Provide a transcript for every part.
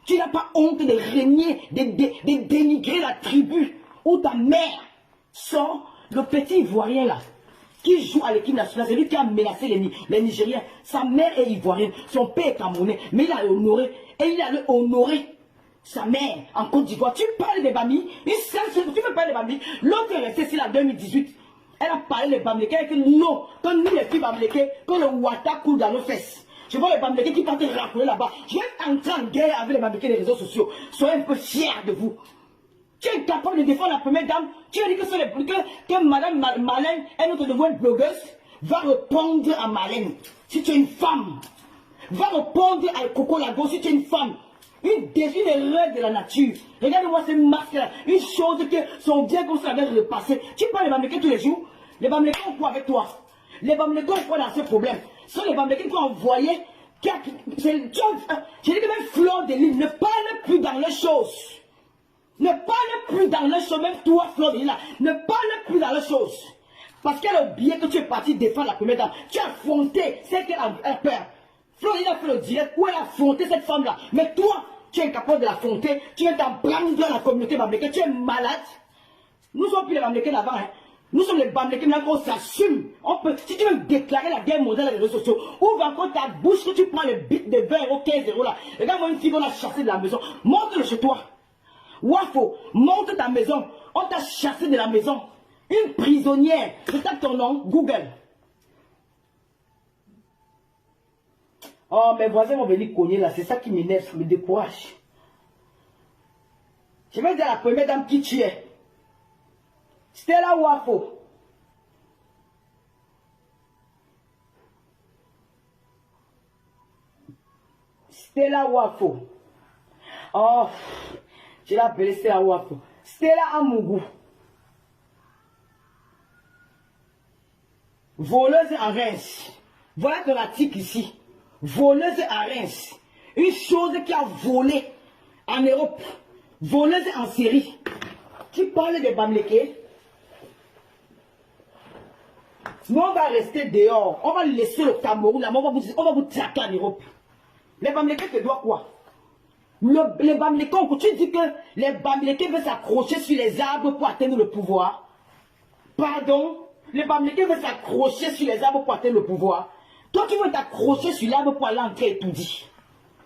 Tu n'as pas honte de régner, de dénigrer la tribu où ta mère sort, le petit Ivoirien là, qui joue à l'équipe nationale, c'est lui qui a menacé les Nigériens. Sa mère est ivoirienne, son père est camerounais, mais il a honoré, et il a honoré sa mère en Côte d'Ivoire. Tu parles des Bami, tu veux parler des Bami. L'autre est resté ici en 2018. Elle a parlé des Bamileke, elle a dit non, quand nous les filles Bamileke, quand le Ouattara coule dans nos fesses. Je vois les Bamileke qui partent raconter là-bas. Je vais entrer en guerre avec les Bamileke des réseaux sociaux. Soyez un peu fiers de vous. Tu es capable de défendre la première dame. Tu as dit que Madame Marlène, elle notre nouvelle blogueuse, va répondre à Marlène si tu es une femme. Va répondre à Coco Lago si tu es une femme. Une erreur de la nature. Regarde-moi ces masques-là. Une chose que son bien comme ça avait repassé. Tu parles des Bamileke tous les jours. Les Bamileke ont quoi avec toi? Les Bamileke ont quoi dans ce problème? Ce sont les Bamileke qui ont envoyé. J'ai dit que même Fleur de Lille ne parle plus dans les choses. Ne parle plus dans les choses. Même toi, Fleur de Lille, ne parle plus dans les choses. Parce qu'elle a oublié que tu es parti défendre la première dame. Tu as affronté celle qu'elle a peur. Fleur de Lille a fait le direct où elle a affronté cette femme-là. Mais toi, tu es incapable de l'affronter, tu es en blâme dans la communauté Bamileke, tu es malade. Nous sommes plus les Bamileke d'avant, hein. Nous sommes les Bamileke maintenant qu'on s'assume. Si tu veux déclarer la guerre mondiale dans les réseaux sociaux, ouvre encore ta bouche que tu prends le bit de 20 euros, 15 euros là. Regarde-moi une fille qu'on a chassée de la maison. Montre-le chez toi. Wafo, montre ta maison. On t'a chassé de la maison. Une prisonnière. Je tape ton nom, Google. Oh, mes voisins vont venir cogner là, c'est ça qui m'énerve, me décourage. Je vais dire à la première dame qui tu es. Stella Wafo. Stella Wafo. Oh, je l'ai appelée Stella Wafo. Stella Amougou. Voleuse en Reims. Voilà ton article ici. Voleuse à Reims. Une chose qui a volé en Europe. Voleuse en série. Tu parles de Bamileke. Nous on va rester dehors. On va laisser le Cameroun là. On va vous traquer en Europe. Les Bamileke te doivent quoi? Les Bamileke, tu dis que les Bamileke veulent s'accrocher sur les arbres pour atteindre le pouvoir. Pardon? Les Bamileke veulent s'accrocher sur les arbres pour atteindre le pouvoir. Toi qui veux t'accrocher sur l'arbre pour aller entrer étudier.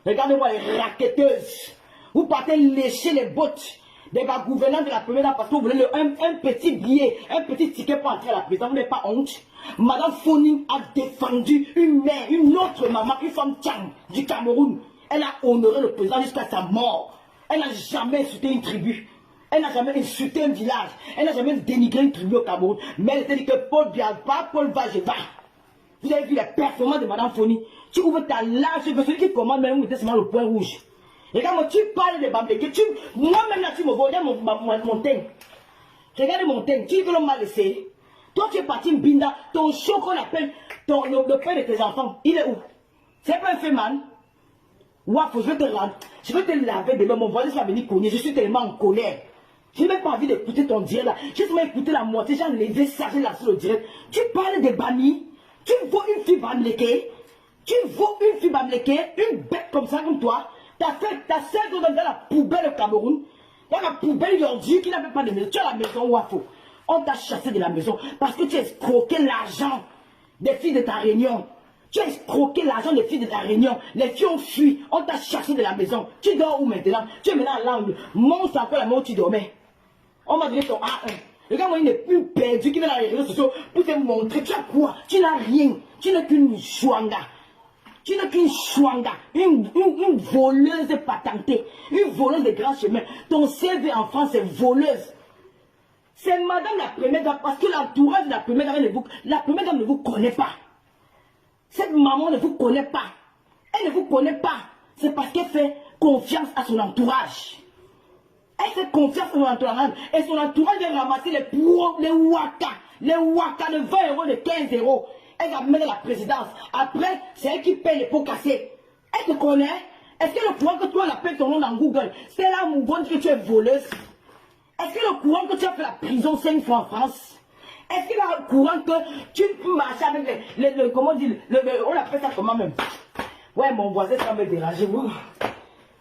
Regardez-moi les raquetteuses. Vous partez lécher les bottes des gouvernants de la première dame parce que vous voulez un petit billet, un petit ticket pour entrer à la prison. Vous n'avez pas honte. Madame Foni a défendu une mère, une autre maman, une femme Tchang du Cameroun. Elle a honoré le président jusqu'à sa mort. Elle n'a jamais insulté une tribu. Elle n'a jamais insulté un village. Elle n'a jamais dénigré une tribu au Cameroun. Mais elle a dit que Paul Bialba, Paul Vajeva. Vous avez vu les performances de Madame Foni. Tu ouvres ta large, celui qui commande même seulement le point rouge. Regarde-moi, tu parles de Bamileke. Moi-même là, tu me vois, regarde mon teint. Regarde mon teint. Tu dis que l'on m'a laissé. Toi, tu es parti Mbinda. Ton show qu'on appelle le père de tes enfants, il est où? C'est pas un fait mal. Wafo, je vais te rendre. Je vais te laver de l'eau. Mon voisin va venir cogner. Je suis tellement en colère. Je n'ai même pas envie d'écouter ton direct là. J'ai seulement écouté la moitié. J'ai enlevé ça, j'ai lancé le direct. Tu parles de Bami. Tu vaux une fille Bamileke. Tu vaux une fille Bamileke. Une bête comme ça, comme toi. Ta sœur dans la poubelle au Cameroun. Dans la poubelle d'ordures qui n'avait pas de maison. Tu as la maison Wafo. On t'a chassé de la maison parce que tu as escroqué l'argent des filles de ta réunion. Tu as escroqué l'argent des filles de ta réunion. Les filles ont fui. On t'a chassé de la maison. Tu dors où maintenant? Tu es maintenant à l'angle. Montre encore la main où tu dormais. On m'a donné ton A1. Regarde-moi, il n'est plus perdu qui va dans les réseaux sociaux pour te montrer. Tu as quoi? Tu n'as rien. Tu n'es qu'une chouanga. Tu n'es qu'une chouanga. Une voleuse patentée. Une voleuse de grands chemins. Ton CV en France est voleuse. C'est madame la première dame. Parce que l'entourage de la première dame ne vous connaît pas. Cette maman ne vous connaît pas. Elle ne vous connaît pas. C'est parce qu'elle fait confiance à son entourage. Elle fait confiance à son entourage. Et son entourage vient ramasser les waka. Les waka de 20 euros, de 15 euros. Elle va mener la présidence. Après, c'est elle qui paye les pots cassés. Elle te connaît. Est-ce que le courant que toi, on appelle ton nom dans Google, c'est là mon bon que tu es voleuse? Est-ce que le courant que tu as fait la prison 5 fois en France? Est-ce que le courant que tu peux marcher avec comment dire, on appelle ça comment même? Ouais, mon voisin, ça me dérange.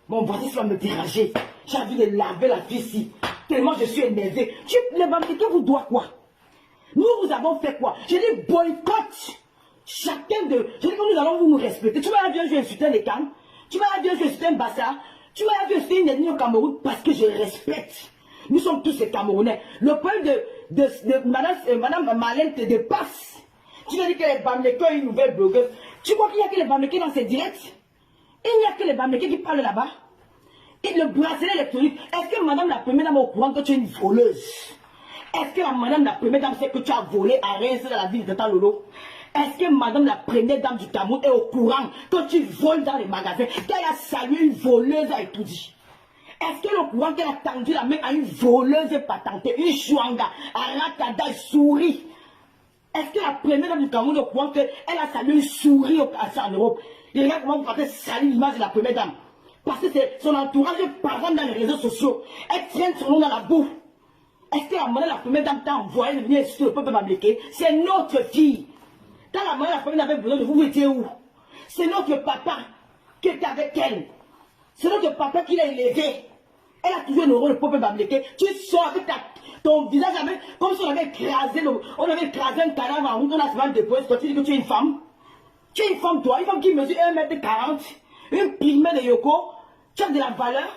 Mon voisin va me déranger. J'ai envie de laver la fille ici. Tellement je suis énervé. Les Bamileke vous doivent quoi? Nous avons fait quoi? Je dis boycott. Chacun de... Je dis que nous allons vous respecter. Tu m'as bien joué insulter les Cannes. Tu m'as bien joué insulter un Bassa. Tu m'as bien insulter une ethnie au Cameroun parce que je respecte. Nous sommes tous des Camerounais. Le problème de Madame Marlène te dépasse. Tu m'as dit que les Bamileke ont une nouvelle blogueuse. Tu crois qu'il n'y a que les Bamileke dans ces directs? Il n'y a que les Bamileke qui parlent là-bas. Et le bracelet électronique. Est-ce que Madame la Première Dame est au courant que tu es une voleuse? Est-ce que Madame la Première Dame sait que tu as volé à Reims dans la ville de Talolo? Est-ce que Madame la Première Dame du Cameroun est au courant que tu voles dans les magasins? Qu'elle a salué une voleuse à Etoudi? Est-ce qu'elle est au courant qu'elle a tendu la main à une voleuse patentée, une chouanga, à Rakada, souris? Est-ce que la Première Dame du Cameroun est au courant qu'elle a salué une souris en Europe? Et regarde comment vous partez saluer l'image de la Première Dame. Parce que c'est son entourage parlant dans les réseaux sociaux. Elle traîne son nom dans la boue. Est-ce que la Première Dame t'a envoyé de venir sur le peuple bamileke? C'est notre fille. Quand la Première Dame avait besoin de vous, vous étiez où? C'est notre papa qui était avec elle. C'est notre papa qui l'a élevé. Elle a toujours honoré le peuple bamileke. Tu sors avec ton visage comme si on avait écrasé un cadavre en route, on a souvent déposé. Tu dis que tu es une femme. Tu es une femme, toi, une femme qui mesure 1m40, une pygmée de Yoko. Tu as de la valeur.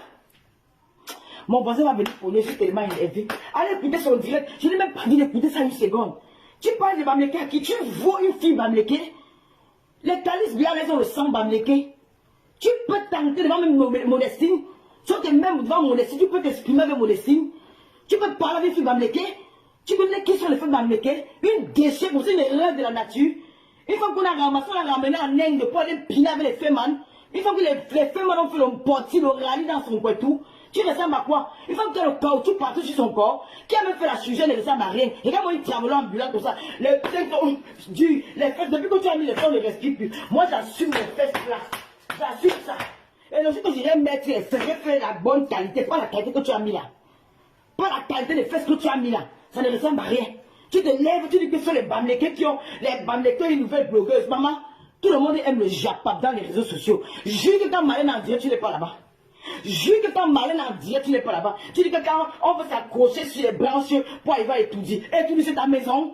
Mon voisin va venir pour lui, je suis tellement énervé. Allez écouter son direct. Je n'ai même pas dit d'écouter ça une seconde. Tu parles de Bamileke à qui? Tu vaux une fille Bamileke. Les calices bien, elles ont le sang Bamileke. Tu peux tenter devant même Modestine. Tu peux même devant Modestine, tu peux t'exprimer avec Modestine. Tu peux parler avec une fille Bamileke. Tu peux dire qui sont les filles Bamileke. Une déchet pour une erreur de la nature. Une fois qu'on a ramassé, on a ramené en Inde pour aller piner avec les femmes. Une fois que les femmes ont fait le portier, le rallye dans son coin-tout. Tu ressembles à quoi? Une fois que tu as le caoutchouc partout sur son corps, qui a même fait la chirurgie, ne ressemble à rien. Regarde-moi une diabolo ambulante comme ça. Les fesses, depuis que tu as mis les fesses, on ne respire plus. Moi, j'assume les fesses là. J'assume ça. Et le jour que j'irai mettre les fesses, je vais faire la bonne qualité, pas la qualité que tu as mis là. Pas la qualité des fesses que tu as mis là. Ça ne ressemble à rien. Tu te lèves, tu dis que ce sont les Bamileke qui ont, les Bamileke, une nouvelle blogueuse. Maman, tout le monde aime le japap dans les réseaux sociaux. Jure que quand Marlène en direct, tu n'es pas là-bas. Jure que quand Marlène en direct, tu n'es pas là-bas. Tu dis que quand on veut s'accrocher sur les branches pour aller voir Etoudi. Etoudi, c'est ta maison.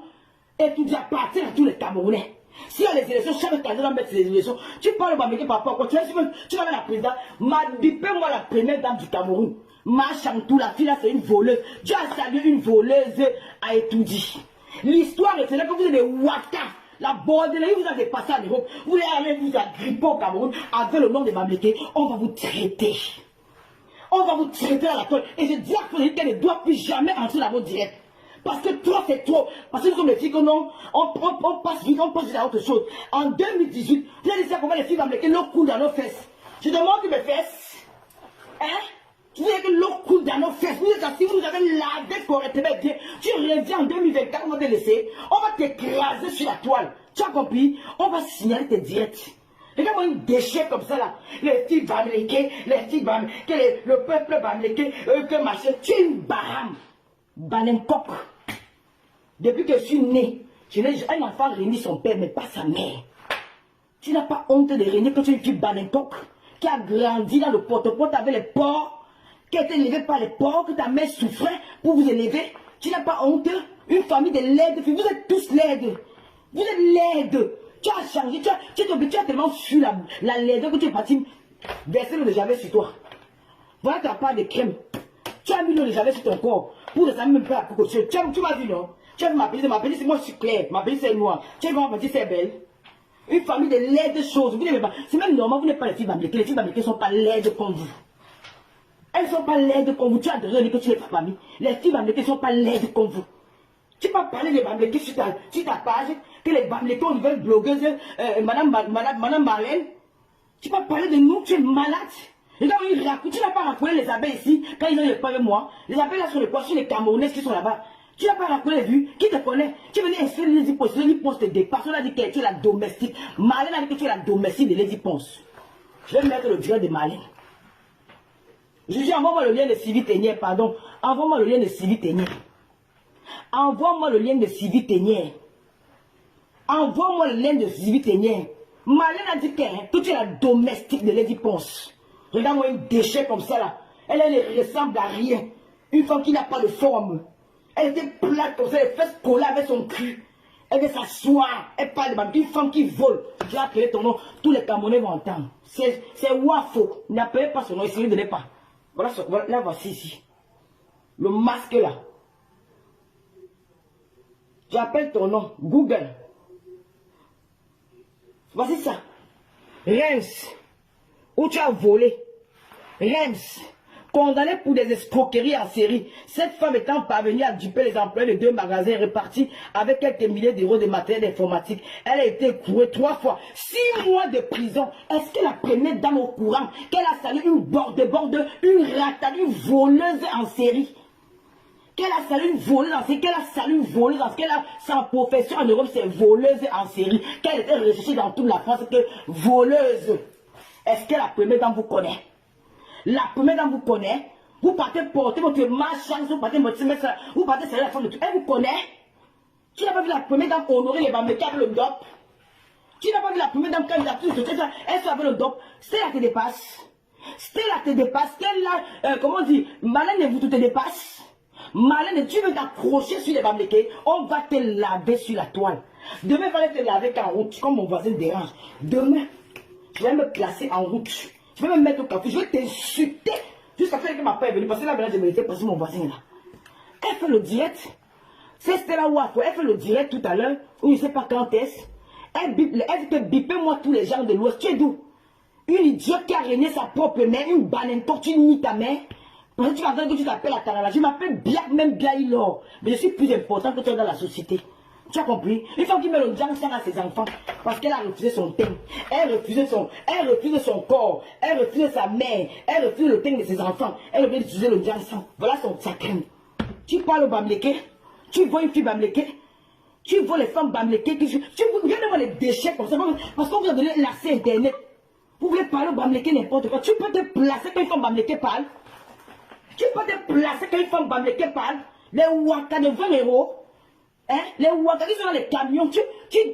Etoudi appartient à tous les Camerounais. Si y a les élections, chaque candidat va mettre ses élections. Tu parles au Bamileke par rapport à quoi? Tu vas vers la présidente. Bipez-moi la Première Dame du Cameroun. Ma Chantou, la fille là, c'est une voleuse. Tu as salué une voleuse à Etoudi. L'histoire est là que vous êtes des Waka. La bordelais vous a dépassé en Europe. Vous allez vous agripper au Cameroun avec le nom de Bamileke. On va vous traiter. On va vous traiter à la toile. Et je dis à Frédéric qu'elle ne doit plus jamais entrer dans votre direct. Parce que trop, c'est trop. Parce que nous sommes les filles que non, on passe vite, on passe à autre chose. En 2018, vous allez dire comment les filles Bamileke, l'eau coule dans nos fesses. Je demande mes fesses. Hein? Tu dis que l'eau coule dans nos fesses. Vous êtes assis, vous avez lavé correctement bien. Tu reviens en 2024, on va te laisser. On va t'écraser sur la toile. Tu as compris? On va signaler tes directs. Regarde-moi une déchet comme ça là. Les filles Bamileke, le peuple Bamileke, que machin. Tu es une barame. Balenkok. Depuis que je suis né, un enfant réunit son père, mais pas sa mère. Tu n'as pas honte de régner que tu es une fille Balenkok qui a grandi dans le porte-porte avec les porcs. Qui a été élevée par les porcs, que ta mère souffrait pour vous élever. Tu n'as pas honte? Une famille de laides filles. Vous êtes tous laides. Vous êtes laides. Tu as changé. Tu as tellement su la laideur que tu es parti verser l'eau de javel sur toi. Voilà ta part de crème. Tu as mis l'eau de javel sur ton corps. Pour ne même pas pour que tu m'as vu, non? Tu as vu ma pelisse, moi je suis claire. Ma pelisse c'est noire. Tu as vu ma pelisse c'est belle. Une famille de laides choses. Vous n'aimez pas. C'est même normal, vous n'êtes pas les filles Bamileke. Les filles Bamileke ne sont pas laides comme vous. Elles ne sont pas laides comme vous. Tu as déjà dit que tu n'es pas famille. Les filles Bamileke ne sont pas laides comme vous. Tu peux parler des Bamileke sur ta page, que les Bamileke ont une nouvelle blogueuse, Madame Marlène. Tu peux parler de nous, tu es malade. Regarde, tu n'as pas rappelé les abeilles ici, quand ils ont les pas avec moi. Les abeilles là sur les poids, sur les Camerounais qui sont là-bas. Tu n'as pas rappelé les vues. Qui te connaît? Tu venais inscrire Lady Ponce. Lady Ponce te dépasse. On a dit que tu es la domestique. Marlène a dit que tu es la domestique de Lady Ponce. Je vais mettre le direct de Marlène. Je dis, envoie-moi le lien de Sylvie Ténière, pardon. Envoie-moi le lien de Sylvie Ténière. Envoie-moi le lien de Sylvie Ténière. Envoie-moi le lien de Sylvie Ténière. Marlène a dit que tu es la domestique de Lady Ponce. Regarde-moi une déchet comme ça là. Elle ne ressemble à rien. Une femme qui n'a pas de forme. Elle était plate comme ça, les fesses collées avec son cul. Elle veut s'asseoir. Elle parle de une femme qui vole. Tu vas appeler ton nom. Tous les Camerounais vont entendre. C'est Wafo. N'appelez pas son nom. Essayez de ne pas. Voilà, là, voici ici. Le masque là. Tu appelles ton nom. Google. Voici ça. Reims. Où tu as volé. Reims. Condamné pour des escroqueries en série. Cette femme étant parvenue à duper les employés de 2 magasins répartis avec quelques milliers d'euros de matériel informatique. Elle a été courue 3 fois. 6 mois de prison. Est-ce que la première dame au courant qu'elle a salé une borde, une ratade, une voleuse en série? Qu'elle a salé une voleuse en série, qu'elle a salé une voleuse en série, qu'elle a sa profession en Europe, c'est voleuse en série. Qu'elle était recherchée dans toute la France, que voleuse. Est-ce que la première dame vous connaît? La première dame vous connaît. Vous partez porter votre malchance, vous partez vous partez serrer la femme de tout. Elle vous connaît. Tu n'as pas vu la première dame honorer les bambés avec le DOP. Tu n'as pas vu la première dame quand elle a tout ce truc, elle soit avec le DOP. Stella te dépasse. Stella te dépasse. Stella, comment on dit, Malène vous te dépasse. Malène, tu veux t'accrocher sur les bambés, on va te laver sur la toile. Demain, il va te laver en route, comme mon voisin dérange. Demain, je vais me placer en route. Je vais me mettre au café, je vais t'insulter jusqu'à ce que ma père est venue. Parce que là, maintenant, je me laissais passer mon voisin là. Elle fait le direct. C'est Stella Wafo. Elle fait le direct tout à l'heure, ou je ne sais pas quand est-ce. Elle dit que bipez-moi tous les gens de l'Ouest. Tu es d'où? Une idiote qui a régné sa propre mère, une banentor, tu nies ta mère. Parce que tu vas entendre que tu t'appelles la Tarala. Je m'appelle bien, même Gaïlor. Mais je suis plus important que toi dans la société. Tu as compris? Une femme qui met le Jansang à ses enfants parce qu'elle a refusé son teint, elle refusé son corps, elle refusé sa mère, elle refusé le teint de ses enfants, elle refusé d'utiliser le Jansang. Voilà son sacré. Tu parles au Bamléké, tu vois une fille Bamléké, tu vois les femmes Bamléké, tu viens de voir les déchets comme ça, parce qu'on vous a donné l'accès internet. Vous voulez parler au Bamléké n'importe quoi. Tu peux te placer quand une femme Bamléké parle. Tu peux te placer quand une femme Bamléké parle. Les Waka de 20 €. Hein? Les Ouattari sont dans les camions. Tu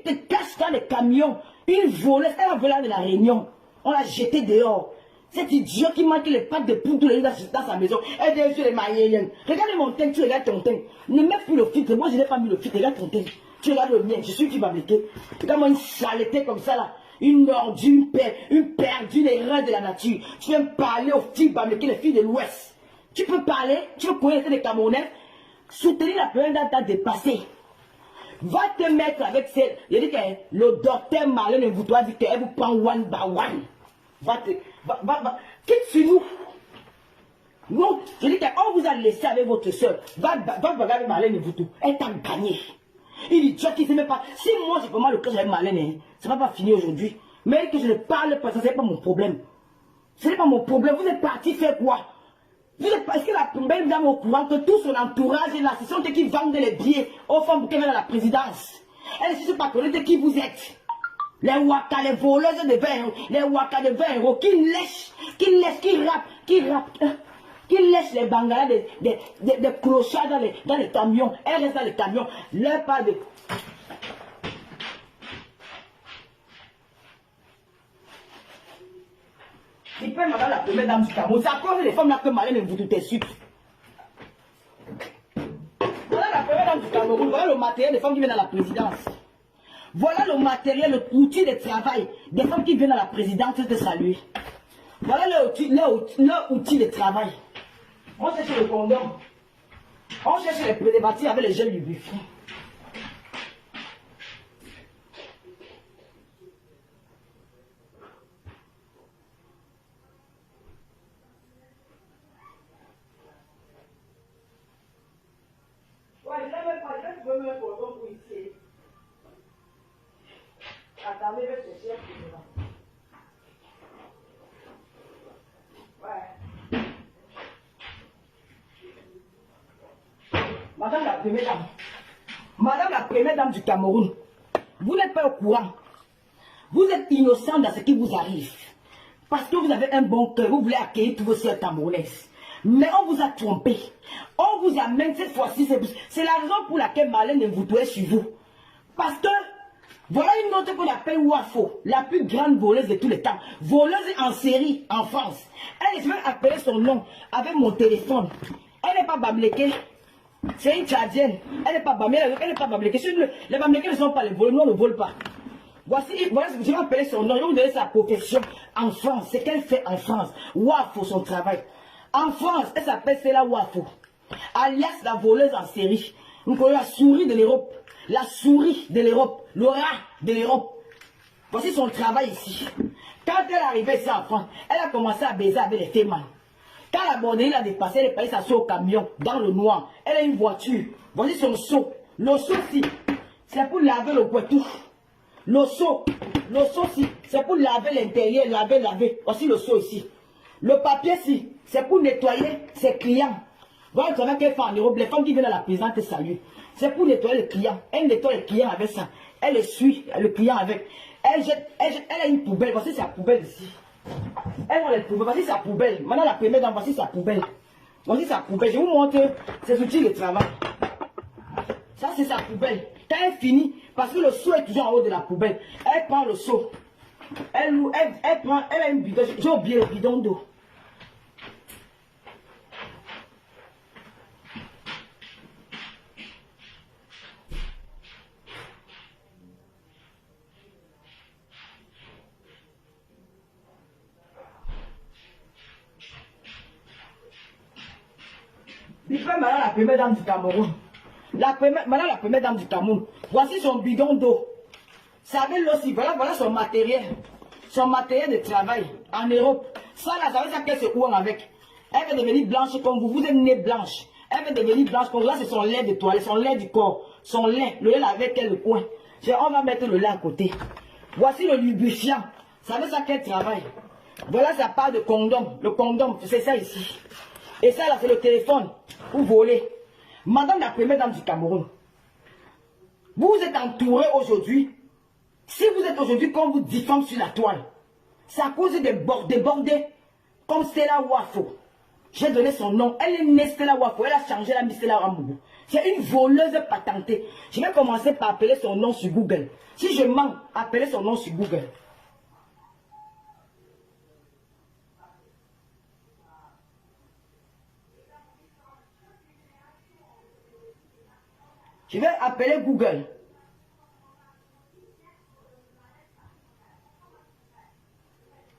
te caches dans les camions. Une voleuse, elle a volé de la Réunion. On l'a jeté dehors. Cet idiot qui manque les pattes de poule tous les jours dans sa maison. Elle est sur les maïens. Regarde mon teint, tu regardes ton teint. Ne mets plus le filtre. Moi, je n'ai pas mis le filtre. Regarde ton teint. Tu regardes le mien. Je suis qui va m'écouter. Regarde-moi une saleté comme ça là. Une ordure, une perdue, une erreur de la nature. Tu viens parler aux filles bamléquées, les filles de l'Ouest. Tu peux parler, tu peux connaître les Camerounais. Soutenir la première date t'a dépassé. Va te mettre avec celle. Il dit que le docteur Marlène vous doit dire qu'elle vous prend one by one. Quitte sur nous. Non, je dis qu'on vous a laissé avec votre soeur. Va regarder Marlène vous tout. Elle t'a gagné. Il dit, qui ne sait même pas. Si moi j'ai vraiment le cœur avec Marlène, ça ne va pas finir aujourd'hui. Mais que je ne parle pas, ça c'est pas mon problème. Ce n'est pas mon problème. Vous êtes parti faire quoi? Est-ce que la première dame au courant que tout son entourage est là? Ce sont eux qui vendent les billets aux femmes pour qu'elles viennent à la présidence. Elle ne sait pas connaître qui vous êtes. Les Waka, les voleuses de 20 €, les Waka de 20 € qui lèchent les bangalas des clochards dans les camions. Elle reste dans les camions. Leur pas de... Il peut madame la première dame du Cameroun. C'est à cause des femmes là que Marlène vous tout est suite. Voilà la première dame du Cameroun. Voilà le matériel des femmes qui viennent à la présidence. Voilà le matériel, l'outil de travail des femmes qui viennent à la présidence de saluer. Voilà leur outil de travail. On cherche le condom. On cherche les préservatifs avec les gels du buffet. Attendez, je vais chercher ouais. Madame la première dame. Madame la première dame du Cameroun. Vous n'êtes pas au courant. Vous êtes innocent dans ce qui vous arrive. Parce que vous avez un bon cœur. Vous voulez accueillir tous vos sœurs camerounaises. Mais on vous a trompé. On vous amène cette fois-ci. C'est la raison pour laquelle Marlène vous doit sur vous. Parce que Voilà une autre qu'on appelle Wafo, la plus grande voleuse de tous les temps. Voleuse en série en France. Elle, je vais appeler son nom avec mon téléphone. Elle n'est pas Bamléké. C'est une Tchadienne. Elle n'est pas Bamléké. Elle n'est pas Bamléké. Les Bamlékés ne sont pas les voleurs. Nous, on ne vole pas. Voilà, je vais appeler son nom. Je vais vous donner sa profession en France. C'est qu'elle fait en France. Wafo, son travail. En France, elle s'appelle Stella Wafo. Alias la voleuse en série. Nous connaissons la souris de l'Europe. La souris de l'Europe. Le rat de l'Europe. Voici son travail ici. Quand elle est arrivée ici en France, elle a commencé à baiser avec les femmes. Quand la borderie a dépassé, elle est passée sa seau au camion, dans le noir. Elle a une voiture. Voici son seau. Le seau-ci, c'est pour laver le poitou. Le seau-ci, c'est pour laver l'intérieur, laver. Voici le seau ici. Le papier-ci, c'est pour nettoyer ses clients. Voilà le travail qu'elle fait en Europe. Les femmes qui viennent à la présidente saluent. C'est pour nettoyer les clients. Elle nettoie les clients avec ça. Elle essuie le client avec. Elle a une poubelle. Voici sa poubelle ici. Elle a les poubelles. Voici sa poubelle. Maintenant la première dame, voici sa poubelle. Voici sa poubelle. Je vous montre ses outils de travail. Ça c'est sa poubelle. Quand elle finit, parce que le seau est toujours en haut de la poubelle, elle prend le seau. Elle a une bidon. J'ai oublié le bidon d'eau. Il fait maintenant la première dame du Cameroun. Maintenant la première dame du Cameroun. Voici son bidon d'eau. Ça veut aussi, voilà son matériel. Son matériel de travail en Europe. Ça là, ça veut dire qu'elle se court avec. Elle va devenir blanche comme vous. Vous êtes née blanche. Elle va devenir blanche comme vous. Là, c'est son lait de toilette, son lait du corps. Son lait, le lait avec elle le coin. On va mettre le lait à côté. Voici le lubrifiant. Ça veut dire qu'elle travaille. Voilà sa part de condom. Le condom, c'est ça ici. Et ça là, c'est le téléphone. Vous volez. Madame la première dame du Cameroun, vous êtes entouré aujourd'hui. Si vous êtes aujourd'hui comme vous diffamez sur la toile, c'est à cause des débordés comme Stella Wafo. J'ai donné son nom. Elle est née Stella Wafo. Elle a changé la Stella Ramboubou. C'est une voleuse patentée. Je vais commencer par appeler son nom sur Google. Si je mens, appelez son nom sur Google. Je vais appeler Google.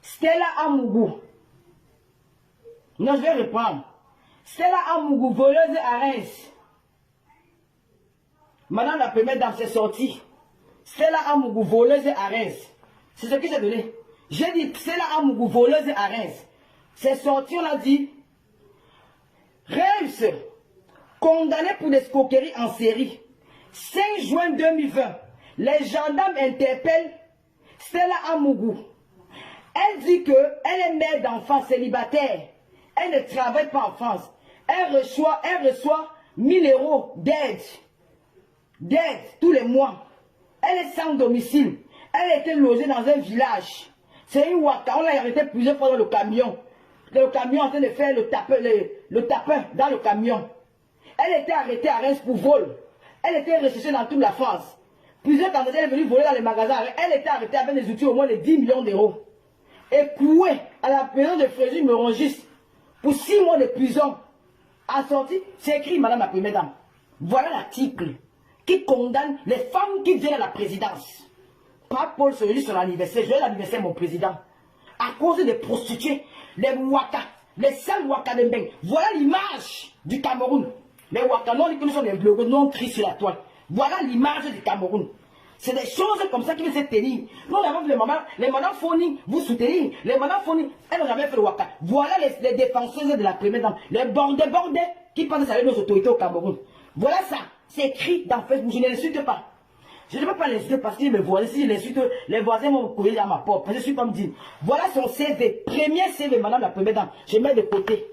Stella Amougou. Non, je vais reprendre. Stella Amougou, voleuse à Reims. Madame la première dame, c'est sorti. Stella Amougou, voleuse à Reims. C'est ce que j'ai donné. J'ai dit Stella Amougou, voleuse à Reims. C'est sorti, on a dit. Reims, condamné pour des escroqueries en série. 5 juin 2020, les gendarmes interpellent Stella Amougou. Elle dit qu'elle est mère d'enfants célibataires. Elle ne travaille pas en France. Elle reçoit 1000 € d'aide tous les mois. Elle est sans domicile. Elle était logée dans un village. C'est une waka. On l'a arrêtée plusieurs fois dans le camion. Le camion en train de faire le tapin dans le camion. Elle était arrêtée à Reims pour vol. Elle était recherchée dans toute la France. Plusieurs d'entre elles sont venues voler dans les magasins. Elle était arrêtée avec des outils au moins de 10 millions d'euros. Et couée à la prison de Fréjus Morongis pour 6 mois de prison. Assorti, c'est écrit, madame la première dame. Voilà l'article qui condamne les femmes qui viennent à la présidence. Pas Paul Soyeux sur l'anniversaire. Je vais l'anniversaire de mon président. À cause des prostituées, les waka, les sales waka de Mbeng. Voilà l'image du Cameroun. Les waka, non, nous sommes des blogueurs, non, cris sur la toile. Voilà l'image du Cameroun. C'est des choses comme ça qui vont se tenir. Nous, on a vu les madames Foni, vous soutenir. Les madames Foni, elles n'ont jamais fait le waka. Voilà les défenseuses de la première dame. Les bordés qui pensent à nos autorités au Cameroun. Voilà ça. C'est écrit dans Facebook. Je ne l'insulte pas. Je ne peux pas l'insulter parce qu'il me voit. Si je l'insulte, les voisins vont me courir à ma porte. Parce que je suis comme dit. Voilà son CV. Premier CV, madame la première dame. Je mets de côté.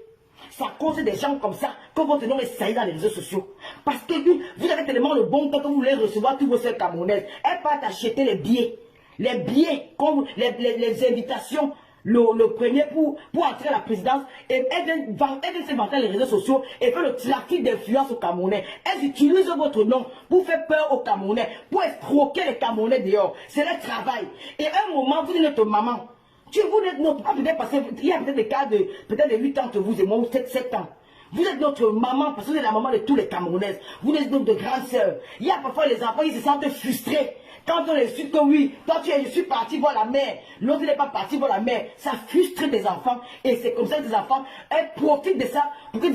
C'est à cause des gens comme ça que votre nom est sailli dans les réseaux sociaux. Parce que vous avez tellement le bon temps que vous voulez recevoir tous vos sœurs camerounaises. Elles partent acheter les billets. Les billets, comme les invitations le premier pour entrer à la présidence, et elles viennent se vanter les réseaux sociaux et faire le trafic d'influence aux Camerounais. Elles utilisent votre nom pour faire peur aux Camerounais, pour escroquer les Camerounais dehors. C'est leur travail. Et à un moment, vous êtes notre maman. Vous êtes notre papa, peut-être parce qu'il y a peut-être des cas de peut-être de 8 ans entre vous et moi, ou peut-être 7 ans. Vous êtes notre maman, parce que vous êtes la maman de tous les Camerounaises. Vous êtes notre grande sœur. Il y a parfois les enfants, ils se sentent frustrés. Quand on les suit que oui, toi je suis parti voir la mère, l'autre n'est pas parti voir la mère. Ça frustre des enfants. Et c'est comme ça que les enfants, elles profitent de ça pour que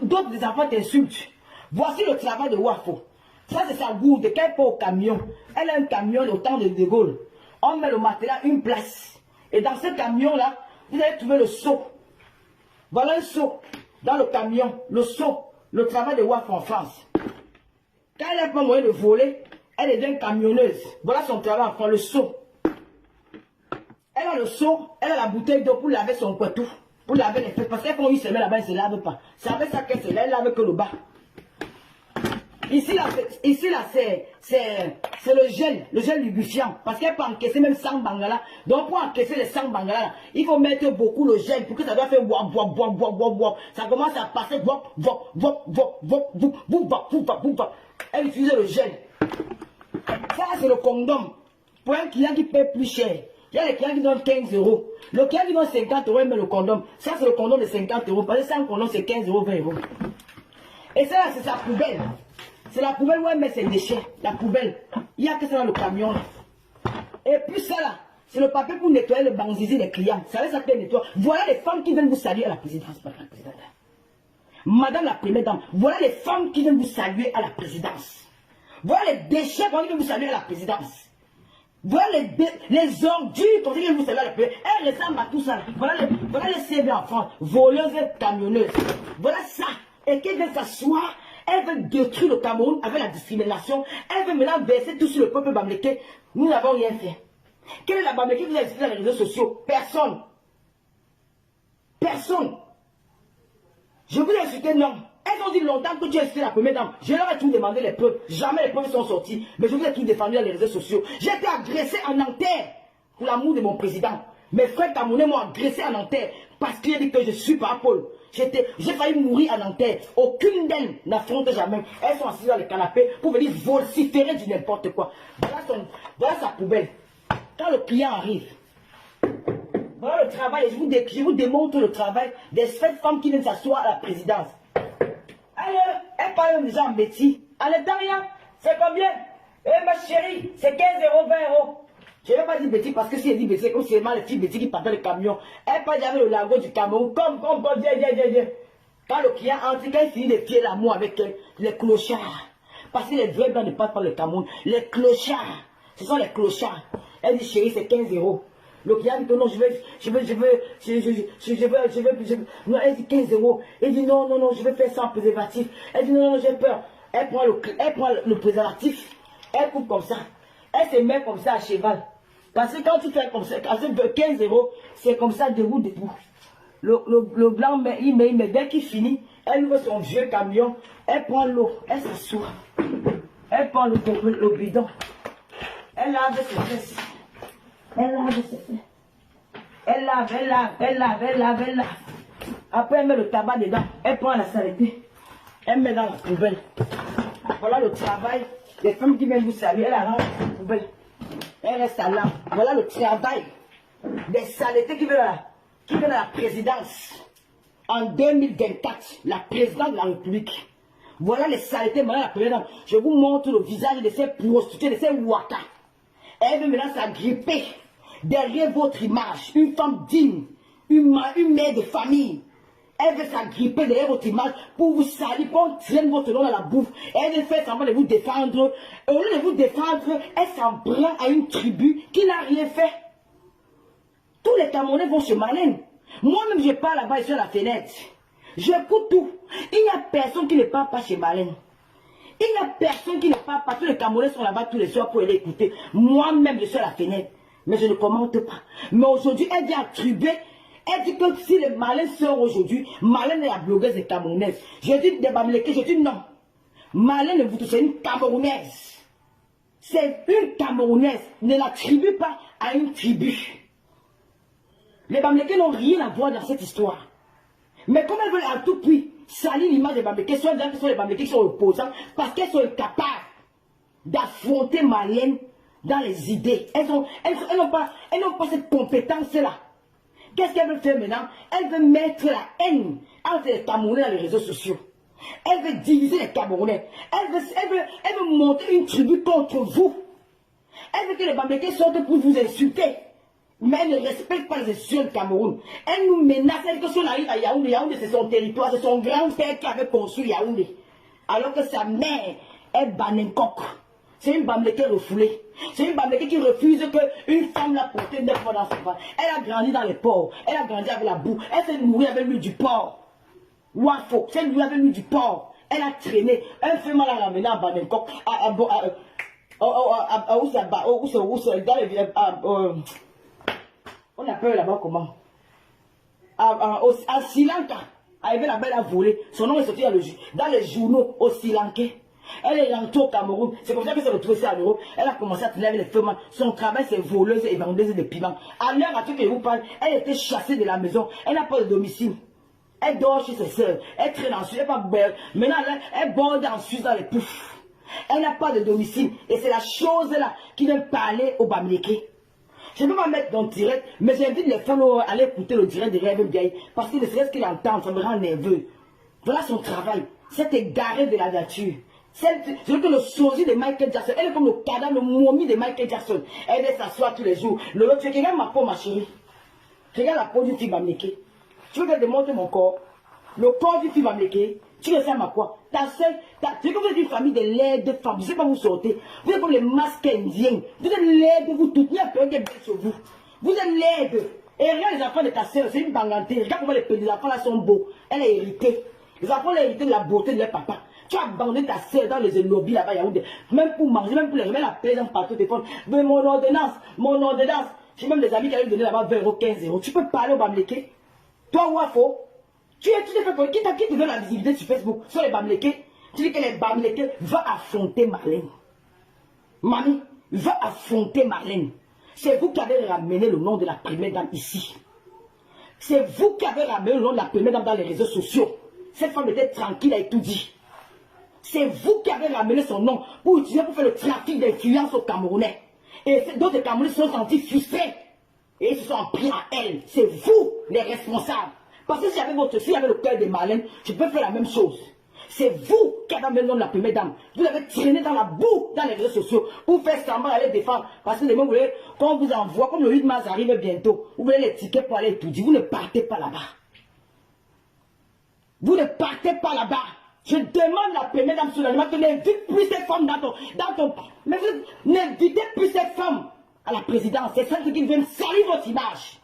d'autres des enfants t'insultent. Voici le travail de Wafo. Ça c'est sa gourde, qu'elle peut au camion. Elle a un camion au temps de De Gaulle. On met le matériel à une place. Et dans ce camion-là, vous allez trouver le seau. Voilà un seau dans le camion. Le seau, le travail de Wafo en France. Quand elle n'a pas moyen de voler, elle devient camionneuse. Voilà son travail en France, le seau. Elle a le seau, elle a la bouteille d'eau pour laver son poitou. Pour laver les fesses. Parce qu'elle, quand il se met là-bas, elle ne se lave pas. C'est avec ça qu'elle se lave, elle lave que le bas. Ici, là, c'est le gel lubrifiant. Parce qu'elle peut encaisser même 100 bangala. Donc, pour encaisser les 100 bangala, il faut mettre beaucoup le gel pour que ça doit faire wop, wop, wop, wop, wop, wop. Ça commence à passer wop, wop, wop, wop, wop, wop, wop, wop, wop. Elle utilise le gel. Ça, c'est le condom. Pour un client qui paie plus cher. Il y a les clients qui donnent 15 €. Le client qui donne 50 €, il met le condom. Ça, c'est le condom de 50 €. Parce que ça, un condom, c'est 15 €, 20 €. Et ça, c'est sa poubelle. C'est la poubelle où elle met ses déchets. La poubelle. Il n'y a que ça dans le camion. Et puis ça là, c'est le papier pour nettoyer le banzizi des clients. Ça va s'appeler nettoyer. Voilà les femmes qui viennent vous saluer à la présidence. Madame la première dame, voilà les femmes qui viennent vous saluer à la présidence. Voilà les déchets qui viennent vous saluer à la présidence. Voilà les ordures qui viennent vous saluer à la présidence. Elles ressemblent à tout ça. Voilà les CV en France. Voleuses et camionneuses. Voilà ça. Et qui vient s'asseoir. Elle veut détruire le Cameroun avec la discrimination. Elle veut maintenant verser tout sur le peuple bamléké. Nous n'avons rien fait. Quelle est la bamléké que vous avez utilisée dans les réseaux sociaux? Personne. Personne. Je vous ai insulté, non. Elles ont dit longtemps que tu as insulté la première dame. Je leur ai tout demandé les preuves. Jamais les preuves sont sorties. Mais je vous ai tout défendu dans les réseaux sociaux. J'ai été agressé en Nanterre pour l'amour de mon président. Mes frères camerounais m'ont agressé en Nanterre parce qu'il a dit que je suis par Paul. J'ai failli mourir en Nanterre. Aucune d'elles n'affronte jamais. Elles sont assises dans les canapés pour venir vociférer du n'importe quoi. Voilà sa poubelle. Quand le client arrive, voilà le travail. Je vous démontre le travail des femmes qui viennent s'asseoir à la présidence. Elle parle déjà en bêtise. Allez, rien. C'est combien? Eh ma chérie, c'est 15 €, 20 €. Je ne vais pas dire bêtise parce que si elle dit bêtise, comme c'est les filles bêtises qui partent dans le camion. Elle parle avec le lago du Cameroun. Comme, viens. Quand le client entre, quand il finit de fier l'amour avec elle, les clochards. Parce que les vrais blancs ne passent pas le Cameroun. Les clochards. Ce sont les clochards. Elle dit chérie, c'est 15 €. Le client dit que non, non, elle dit 15 €. Elle dit non, je vais faire sans préservatif. Elle dit non, j'ai peur. Elle prend le préservatif. Elle coupe comme ça. Elle se met comme ça à cheval. Parce que quand tu fais comme ça, quand tu veux 15 €, c'est comme ça, debout. Le blanc, il met. Dès qu'il finit, elle ouvre son vieux camion. Elle prend l'eau. Elle s'assoit. Elle prend le bidon. Elle lave ses fesses. Elle lave. Après, elle met le tabac dedans. Elle prend la saleté. Elle met dans la poubelle. Voilà le travail. Les femmes qui viennent vous saluer, elle arrange la poubelle. Elle reste là. Voilà le travail des saletés qui viennent à la présidence. En 2024, la présidente de la République. Voilà les saletés, madame la présidente. Je vous montre le visage de ces prostituées, de ces wakas. Elle veut maintenant s'agripper derrière votre image. Une femme digne, une mère de famille. Elle veut s'agripper derrière votre image pour vous salir, pour tirer votre nom dans la bouffe. Elle veut faire semblant de vous défendre. Au lieu de vous défendre, elle s'en prend à une tribu qui n'a rien fait. Tous les Camerounais vont chez Marlène. Moi-même, je pars là-bas, sur la fenêtre. J'écoute tout. Il n'y a personne qui ne part pas chez Marlène. Il n'y a personne qui ne part pas. Tous les Camerounais sont là-bas tous les soirs pour aller écouter. Moi-même, je suis à la fenêtre. Mais je ne commente pas. Mais aujourd'hui, elle vient attribuer. Elle dit que si les Marlène sort aujourd'hui, Marlène est la blogueuse et camerounaise. Je dis des Bamlékés, je dis non. Marlène vous c'est une Camerounaise. C'est une Camerounaise. Ne l'attribue pas à une tribu. Les Bamileke n'ont rien à voir dans cette histoire. Mais comme elles veulent à tout prix salir l'image des Bamileke, soit disant que ce sont les Bamileke qui sont opposants, parce qu'elles sont incapables d'affronter Marlène dans les idées. Elles n'ont pas cette compétence-là. Qu'est-ce qu'elle veut faire maintenant? Elle veut mettre la haine entre les Camerounais dans les réseaux sociaux. Elle veut diviser les Camerounais. Elle veut monter une tribu contre vous. Elle veut que les Bamileke sortent pour vous insulter. Mais elle ne respecte pas les institutions du Cameroun. Elle nous menace. Elle dit que si on arrive à Yaoundé, Yaoundé c'est son territoire, c'est son grand-père qui avait construit Yaoundé. Alors que sa mère est Banenkok. C'est une Bamileke refoulée. C'est une Bamileke qui refuse qu'une femme l'a porté 9 fois dans son ventre. Elle a grandi dans les ports. Elle a grandi avec la boue. Elle s'est nourrie avec l'huile du porc. Wafo, c'est lui avec l'huile du porc. Elle a traîné. Elle fait mal à ramener à Banenkok. On appelle là-bas comment? À Sri Lanka. Elle la belle à voler. Son nom est sorti dans les journaux au Sri Lankais. Elle est rentrée au Cameroun. C'est comme ça qu'elle s'est retrouvée ça en Europe. Elle a commencé à traîner avec les femmes. Son travail, c'est voleuse et vendeuse de piments. À l'heure à que je vous parle, elle était chassée de la maison. Elle n'a pas de domicile. Elle dort chez ses soeurs. Elle traîne en Suisse. Elle n'est pas belle. Maintenant, elle borde en Suisse dans les poufs. Elle n'a pas de domicile. Et c'est la chose là qui vient parler au Bamileke. Je ne peux pas mettre dans le direct, mais j'invite les femmes à aller écouter le direct de Rêve Biaï. Parce que ne serait-ce qu'il entend, ça me rend nerveux. Voilà son travail. C'est égaré de la nature. C'est que le sosie de Michael Jackson. Elle est comme le cadavre, le momie de Michael Jackson. Elle vient s'asseoir tous les jours. L'autre, tu regardes ma peau, ma chérie. Regarde la peau d'une fille Bamileke. Tu veux que je te montre mon corps? Le corps d'une fille Bamileke. Tu ressembles à quoi? Ta soeur, c'est comme vous êtes une famille de laides femmes. Je ne sais pas où vous sortez. Vous êtes comme les masques indiens. Vous êtes laides, vous toutes. Il y a peur qu'elle baisse sur vous. Vous êtes laides. Et regarde les enfants de ta soeur, c'est une bangantée. Regarde comment les enfants là sont beaux. Elle est héritée. Les enfants ont hérité de la beauté de leur papa. Tu as abandonné ta soeur dans les lobbies là-bas, Yaoundé. Même pour manger, même pour les remettre la plaisance partout, téléphone. Mais mon ordonnance. J'ai même des amis qui allaient donner là-bas 20 €, 15 €. Tu peux parler au Bamileke? Toi, Wafo? Qui te donne la visibilité sur Facebook, sur les Bamileke? Tu dis que les Bamileke va affronter Marlène. Mamie, va affronter Marlène. C'est vous qui avez ramené le nom de la première dame ici. C'est vous qui avez ramené le nom de la première dame dans les réseaux sociaux. Cette femme était tranquille, elle a tout dit. C'est vous qui avez ramené son nom pour utiliser pour faire le trafic d'influence aux Camerounais. Et d'autres Camerounais se sont sentis frustrés. Et ils se sont pris à elle. C'est vous les responsables. Parce que si j'avais le cœur de Marlène, je peux faire la même chose. C'est vous qui avez amené le nom de la première dame. Vous avez traîné dans la boue dans les réseaux sociaux pour faire semblant d'aller défendre. Parce que les gens, quand on vous envoie, comme le 8 mars arrive bientôt, vous voulez les tickets pour aller étudier. Vous ne partez pas là-bas. Vous ne partez pas là-bas. Je demande à la première dame sur l'animal que n'invite plus ces femmes dans ton... Mais vous n'invitez plus ces femmes à la présidence. C'est celles qui viennent salir votre image.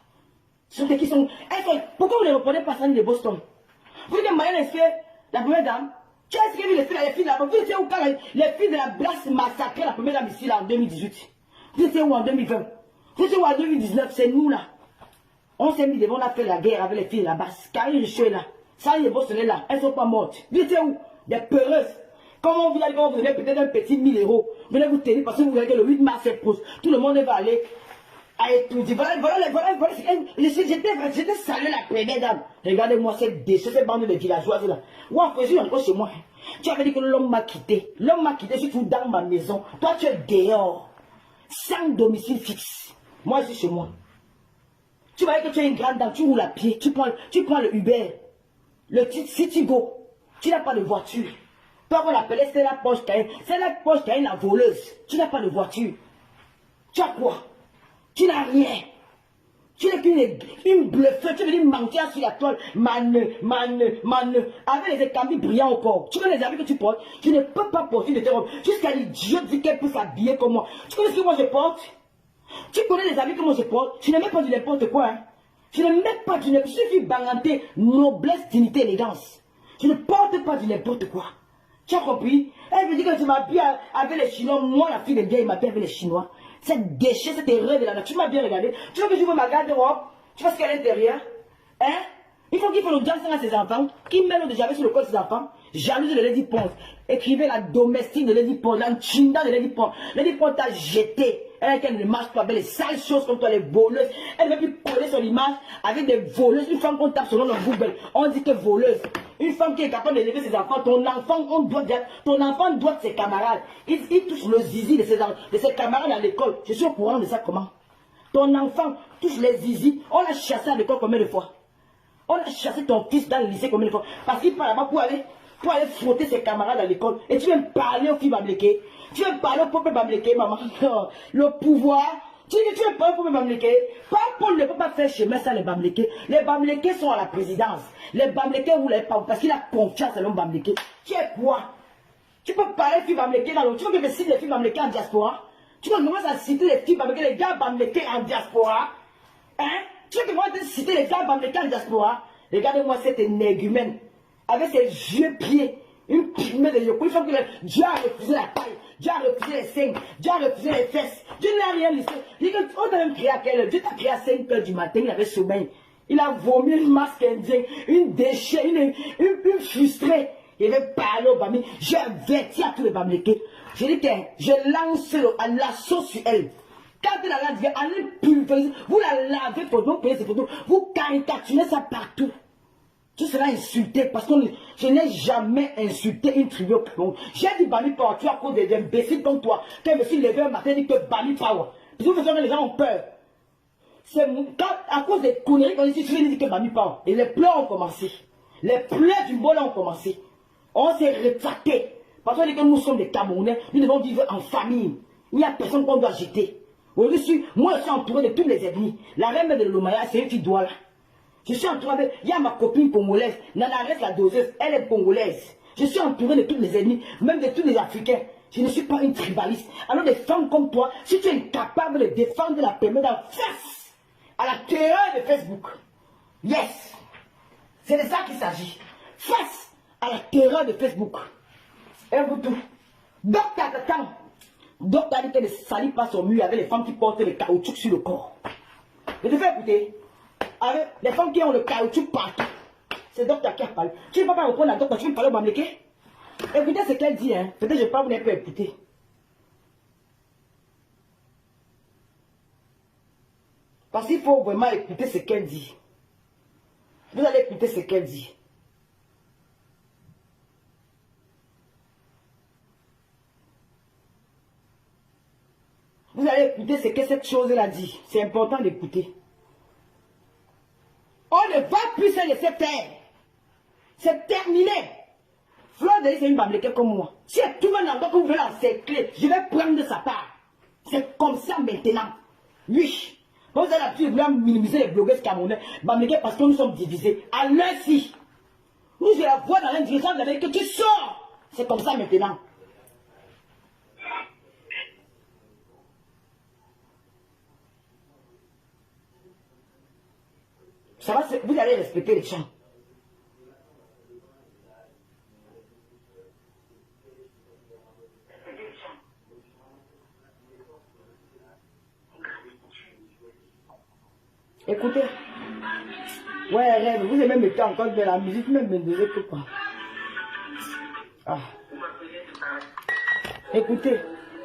Pourquoi vous ne reprenez pas ça de Boston? Vous dites que Marlène est fait, la première dame. Tu as vu les filles là-bas? Vous étiez où quand les filles de la Blasse massacraient la première dame ici là en 2018? Vous étiez où en 2020? Vous étiez où en 2019? C'est nous là. On s'est mis devant, on a fait la guerre avec les filles de la Basse. Karine Richaud est là. Ça, les Boston est là. Elles ne sont pas mortes. Vous étiez où? Des peureuses. Comment vous allez vous donner peut-être un petit 1000 €? Venez vous tenir parce que vous voyez que le 8 mars est proche. Tout le monde va aller. Voilà, j'étais salué la première dame. Regardez-moi cette bande de villageoises là. Ouais, je suis encore chez moi. Tu avais dit que l'homme m'a quitté. L'homme m'a quitté, je suis dans ma maison. Toi, tu es dehors. Sans domicile fixe. Moi, je suis chez moi. Tu vois que tu es une grande dame, tu roules à pied, tu prends le Uber, le Citigo. Tu n'as pas de voiture. Toi, on l'appelait, c'est la Porsche Cayenne. C'est la Porsche Cayenne, la voleuse. Tu n'as pas de voiture. Tu as quoi? Tu n'as rien. Tu n'es qu'une bluffeuse. Tu veux dire mentir sur la toile. Avec les écailles brillants au corps. Tu connais les habits que tu portes. Tu ne peux pas porter de tes robes. Jusqu'à l'idiot dit qu'elle peut s'habiller comme moi. Tu connais ce que moi je porte? Tu connais les habits que moi je porte? Tu ne mets pas du n'importe quoi. Hein? Je ne mets pas du n'importe quoi. Je suis banganté, noblesse, dignité, élégance. Je ne porte pas du n'importe quoi. Tu as compris? Elle me dit que je m'habille avec les Chinois. Moi, la fille de Dieu, il m'habille avec les Chinois. Cette déchet, cette erreur de la nature. Tu m'as bien regardé. Tu veux que je vois ma garde-robe? Tu vois ce qu'il y a à l'intérieur? Hein? Il faut qu'il fasse l'audience à ses enfants. Qui met l'eau de javel sur le corps de ses enfants? Jalouse de Lady Ponce. Écrivez la domestique de Lady Ponce. L'enchinda de Lady Ponce. Lady Ponce t'a jeté. Elle ne marche pas avec les sales choses comme toi, les voleuses. Elle ne veut plus coller son image avec des voleuses. Une femme qu'on tape sur le Google, on dit que voleuse. Une femme qui est capable d'élever ses enfants, ton enfant doit ses camarades. Il touche le zizi de ses camarades à l'école. Je suis au courant de ça comment. Ton enfant touche les zizi. On l'a chassé à l'école combien de fois? On a chassé ton fils dans le lycée combien de fois? Parce qu'il part là-bas pour aller frotter ses camarades à l'école. Et tu viens parler aux filles bamléquées. Tu viens parler au peuple bamléqué, maman. Le pouvoir. Tu viens parler au peuple bamléqué. Paul ne peut pas faire chemin sans les bamléqués. Les bamléqués sont à la présidence. Les bamléqués roulent pas parce qu'il a confiance à l'homme bamléqué. Tu es quoi? Tu peux parler aux filles bamléquées dans l'autre. Tu veux que je cite les filles bamléquées en diaspora? Tu peux commencer à citer les filles bamléquées, les gars bamléqués en diaspora? Hein? Tu veux que moi te citer les gars bamléqués en diaspora? Regardez-moi cet énergumène avec ses vieux pieds, une primée de yoko. Il faut que Dieu a refusé la taille, Dieu a refusé les seins, Dieu a refusé les fesses. Dieu n'a rien laissé. On t'a même créé à quelle heure? Dieu t'a créé à 5 h du matin, il avait sommeil. Il a vomi une masque indien, une déchet, une frustrée. Il avait parlé au Bami. J'ai averti à tous les Bamlékés. Je dis que je lance l'assaut sur elle. Quand elle a la allez pulvériser, vous la lavez pour nous payer ces photos, vous caricaturez ça partout. Tu seras insulté parce que je n'ai jamais insulté une tribu au Cameroun. J'ai dit Bami Power, tu as à cause des imbéciles comme toi. Quand je me suis levé un matin, j'ai dit que Bami Power. Parce que les gens ont peur. C'est à cause des conneries qu'on dit, je dis que Bami Power. Et les pleurs ont commencé. Les pleurs du bol ont commencé. On s'est rétracté. Parce qu'on dit que nous sommes des Camerounais, nous devons vivre en famille. Il n'y a personne qu'on doit jeter. Moi, je suis entouré de toutes les ethnies. La reine de l'Omaya, c'est une fille douala. Je suis entouré de... Il y a ma copine congolaise, Nanares la doseuse, elle est congolaise. Je suis entouré de toutes les ethnies, même de tous les Africains. Je ne suis pas une tribaliste. Alors des femmes comme toi, si tu es incapable de défendre la permet en face à la terreur de Facebook. Yes. C'est de ça qu'il s'agit. Face à la terreur de Facebook. Et vous tout. Docteur Tatan. Docteur a dit qu'elle ne salit pas son mur avec les femmes qui portent le caoutchouc sur le corps. Je te fais écouter. Avec les femmes qui ont le caoutchouc partout. C'est docteur qui a parlé. Tu ne peux pas répondre à docteur, tu veux parler au Bamléké? Écoutez ce qu'elle dit, hein. Peut-être que je ne vais pas vous n'avez pas écouter. Parce qu'il faut vraiment écouter ce qu'elle dit. Vous allez écouter ce qu'elle dit. Vous allez écouter ce que cette chose-là dit. C'est important d'écouter. On ne va plus se laisser faire. C'est terminé. Fleur de c'est une Bamléké comme moi. Si elle trouve un endroit que vous voulez encercler, je vais prendre de sa part. C'est comme ça maintenant. Oui. Vous avez l'habitude de vouloir minimiser les blogueurs camerounais. Bamléké parce que nous sommes divisés. À l'heure-ci. Nous, je la vois dans une direction, vous avez que tu sors. C'est comme ça maintenant. Ça va, vous allez respecter les gens. Écoutez. Ouais, rêve, vous avez même été encore de la musique, même me donnez tout quoi. Ah. Écoutez.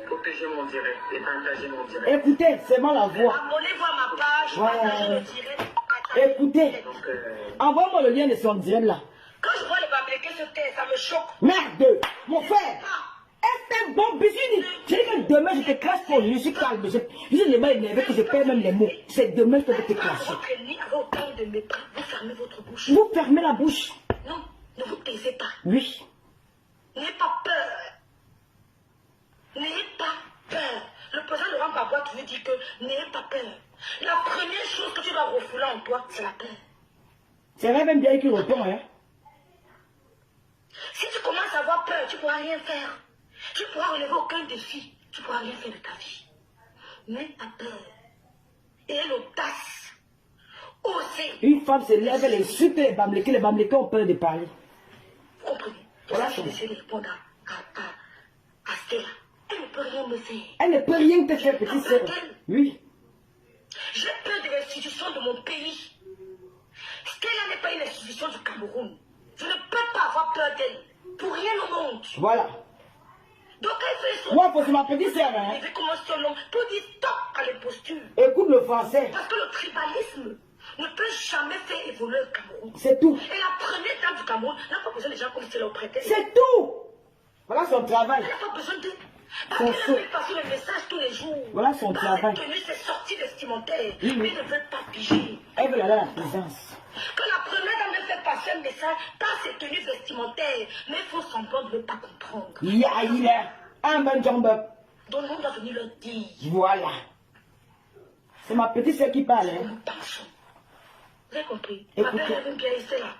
Protéger mon direct et partager mon direct. Écoutez, c'est moi la voix. Abonnez-vous à ma page, partagez le direct. Écoutez, envoie-moi le lien de son direct là. Quand je vois les Bamlékés se taire, ça me choque. Merde, mon frère. Est-ce un bon business? Je dis que demain je te crache pour je suis calme. Je suis les mains énervées que je perds même les mots. C'est demain que je vais te cracher. Votre ennemi avait autant de mépris. Vous fermez votre bouche. Vous fermez la bouche. Non, ne vous taisez pas. Oui. N'ayez pas peur. N'ayez pas peur. Le président Laurent Gbagbo veut dire que n'ayez pas peur. La première chose que tu dois refouler en toi, c'est la peur. C'est vrai même bien qu'il répond, hein. Si tu commences à avoir peur, tu ne pourras rien faire. Tu ne pourras relever aucun défi. Tu ne pourras rien faire de ta vie. N'aie pas peur. Et l'audace. Osez. Une femme se lève, elle insulte les Bamlékés ont peur de parler. Vous comprenez? Voilà, je vais essayer de répondre à Stella. Elle ne peut rien me faire. Elle ne peut rien te faire, petite sœur. Oui. J'ai peur de l'institution de mon pays. Stella n'est pas une institution du Cameroun. Je ne peux pas avoir peur d'elle. Pour rien au monde. Voilà. Donc, elle fait son... Moi, c'est ma petite sœur. Hein. Il fait comment son nom pour dire stop à l'imposture. Écoute le français. Parce que le tribalisme ne peut jamais faire évoluer le Cameroun. C'est tout. Et la première dame du Cameroun n'a pas besoin des gens comme si elle prêtait. C'est tout. Voilà son travail. Elle n'a pas besoin de... Parce qu'elle fait passer le message tous les jours. Voilà son travail. Ses tenues, ses sorties vestimentaires. Oui. Mais ne veut pas piger. Elle veut aller à la présence. Que la première dame me fait passer un message par ses tenues vestimentaires. Mais il faut semblant de ne pas comprendre. Il y a un bon jump. Donc on va venir leur dire. Voilà. C'est ma petite sœur qui parle. Hein. Nous pensons. Vous avez compris? Écoutez. Ma père rêve bien, c'est là.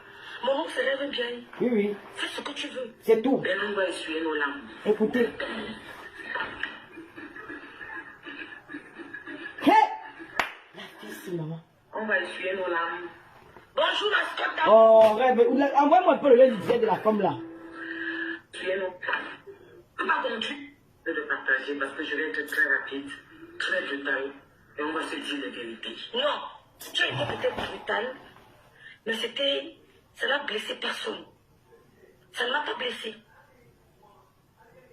Mon oncle se rêve bien. Oui, oui. Fais ce que tu veux. C'est tout. Et on va essuyer nos larmes. Écoutez. Hé! La fille, c'est maman. On va essuyer nos larmes. Bonjour, mascotte. Oh, rêve. Envoie-moi un peu le lien du de la femme là. Essuyer nos larmes. Pardon, tu. Je vais partager parce que je vais être très rapide, très brutal. Et on va se dire les vérités. Non, tu as été peut-être brutal, mais c'était... Ça n'a blessé personne. Ça ne m'a pas blessé.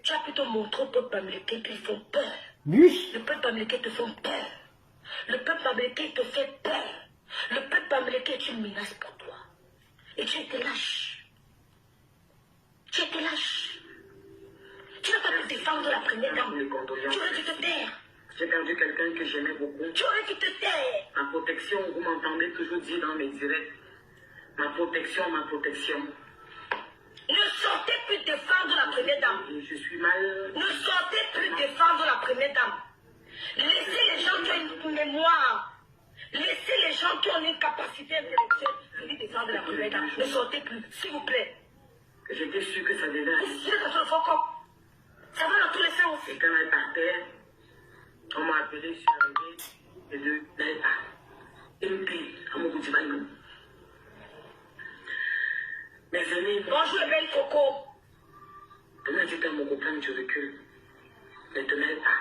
Tu as plutôt montré au peuple américain qu'ils font peur. Oui. Le peuple américain te fait peur. Le peuple américain te fait peur. Le peuple américain est une menace pour toi. Et tu étais lâche. Tu étais lâche. Tu n'as pas pu défendre la première dame. Tu aurais dû te taire. J'ai perdu quelqu'un que j'aimais beaucoup. Tu aurais dû te taire. Ma protection, vous m'entendez toujours dire dans mes directs. Ma protection, ma protection. Ne sortez plus défendre la première dame. Et je suis mal. Ne sortez plus défendre la première dame. Laissez les gens qui ont une mémoire. Laissez les gens qui ont une capacité intellectuelle venir défendre la première dame. Ne sortez plus, s'il vous plaît. J'étais sûr que ça devait aller. Ici, dans le faux corps. Ça va dans tous les sens. Et quand elle partait, on m'a appelé, je suis arrivé. Et de n'allez pas. Et me crie, à mon bout du bain. Mes amis, Bonjour, belle Coco. comment tu t'as mon copain du recul? Ne te mêle pas.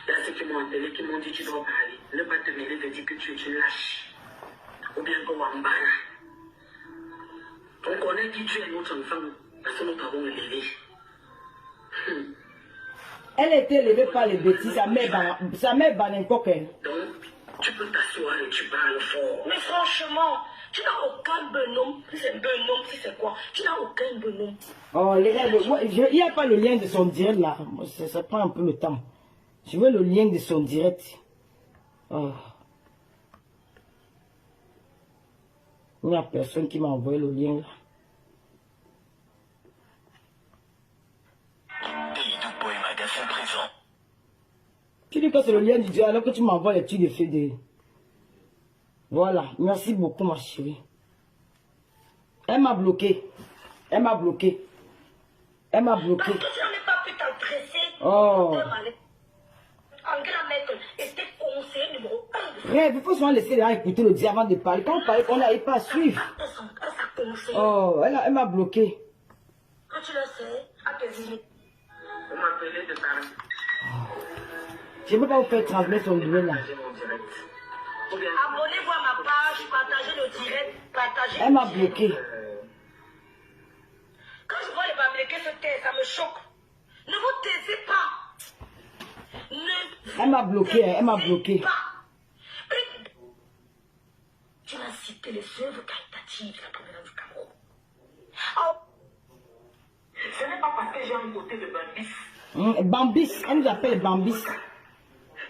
Il y a ceux qui m'ont appelé, qui m'ont dit tu dois parler. Ne pas te mêler de dire que tu es une lâche. Ou bien que Wambara. On connaît qui tu es notre enfant parce que nous t'avons élevé. Elle était élevée par les bêtises. Sa mère Banencoque. Donc, tu peux t'asseoir et tu parles fort. Mais franchement, tu n'as aucun bonhomme. Si c'est bonhomme, si c'est quoi? Tu n'as aucun bonhomme. Oh, les rêves. Il n'y a pas le lien de son direct là. Ça prend un peu le temps. Je veux le lien de son direct. Oh. Il n'y a personne qui m'a envoyé le lien là. Tu dis que c'est le lien du Dieu alors que tu m'envoies les trucs de FD. Voilà. Merci beaucoup ma chérie. Elle m'a bloqué. Elle m'a bloqué. Elle m'a bloqué. Parce que tu n'en es pas pu t'adresser. Oh. Angela Merkel était conseiller numéro 1. Rêve, il faut souvent laisser les gens écouter le Dieu avant de parler. Quand on parle, on n'arrive pas à suivre. Oh, elle m'a bloqué. Quand tu le sais, à tes limites. On m'a appelé de parler. Je ne peux pas vous faire transmettre son numéro là. J'ai mon direct. Ou bien, Abonnez-vous à ma page, partagez le direct, partagez. Elle m'a bloqué. Quand je vois les Bamilekés se taire, ça me choque. Ne vous taisez pas. Ne Elle m'a bloqué, elle m'a bloqué. pas. Tu m'as cité les œuvres caritatives de la première du Cameroun. Oh. ce n'est pas parce que j'ai un côté de Bambis. Bambis, elle nous appelle Bambis.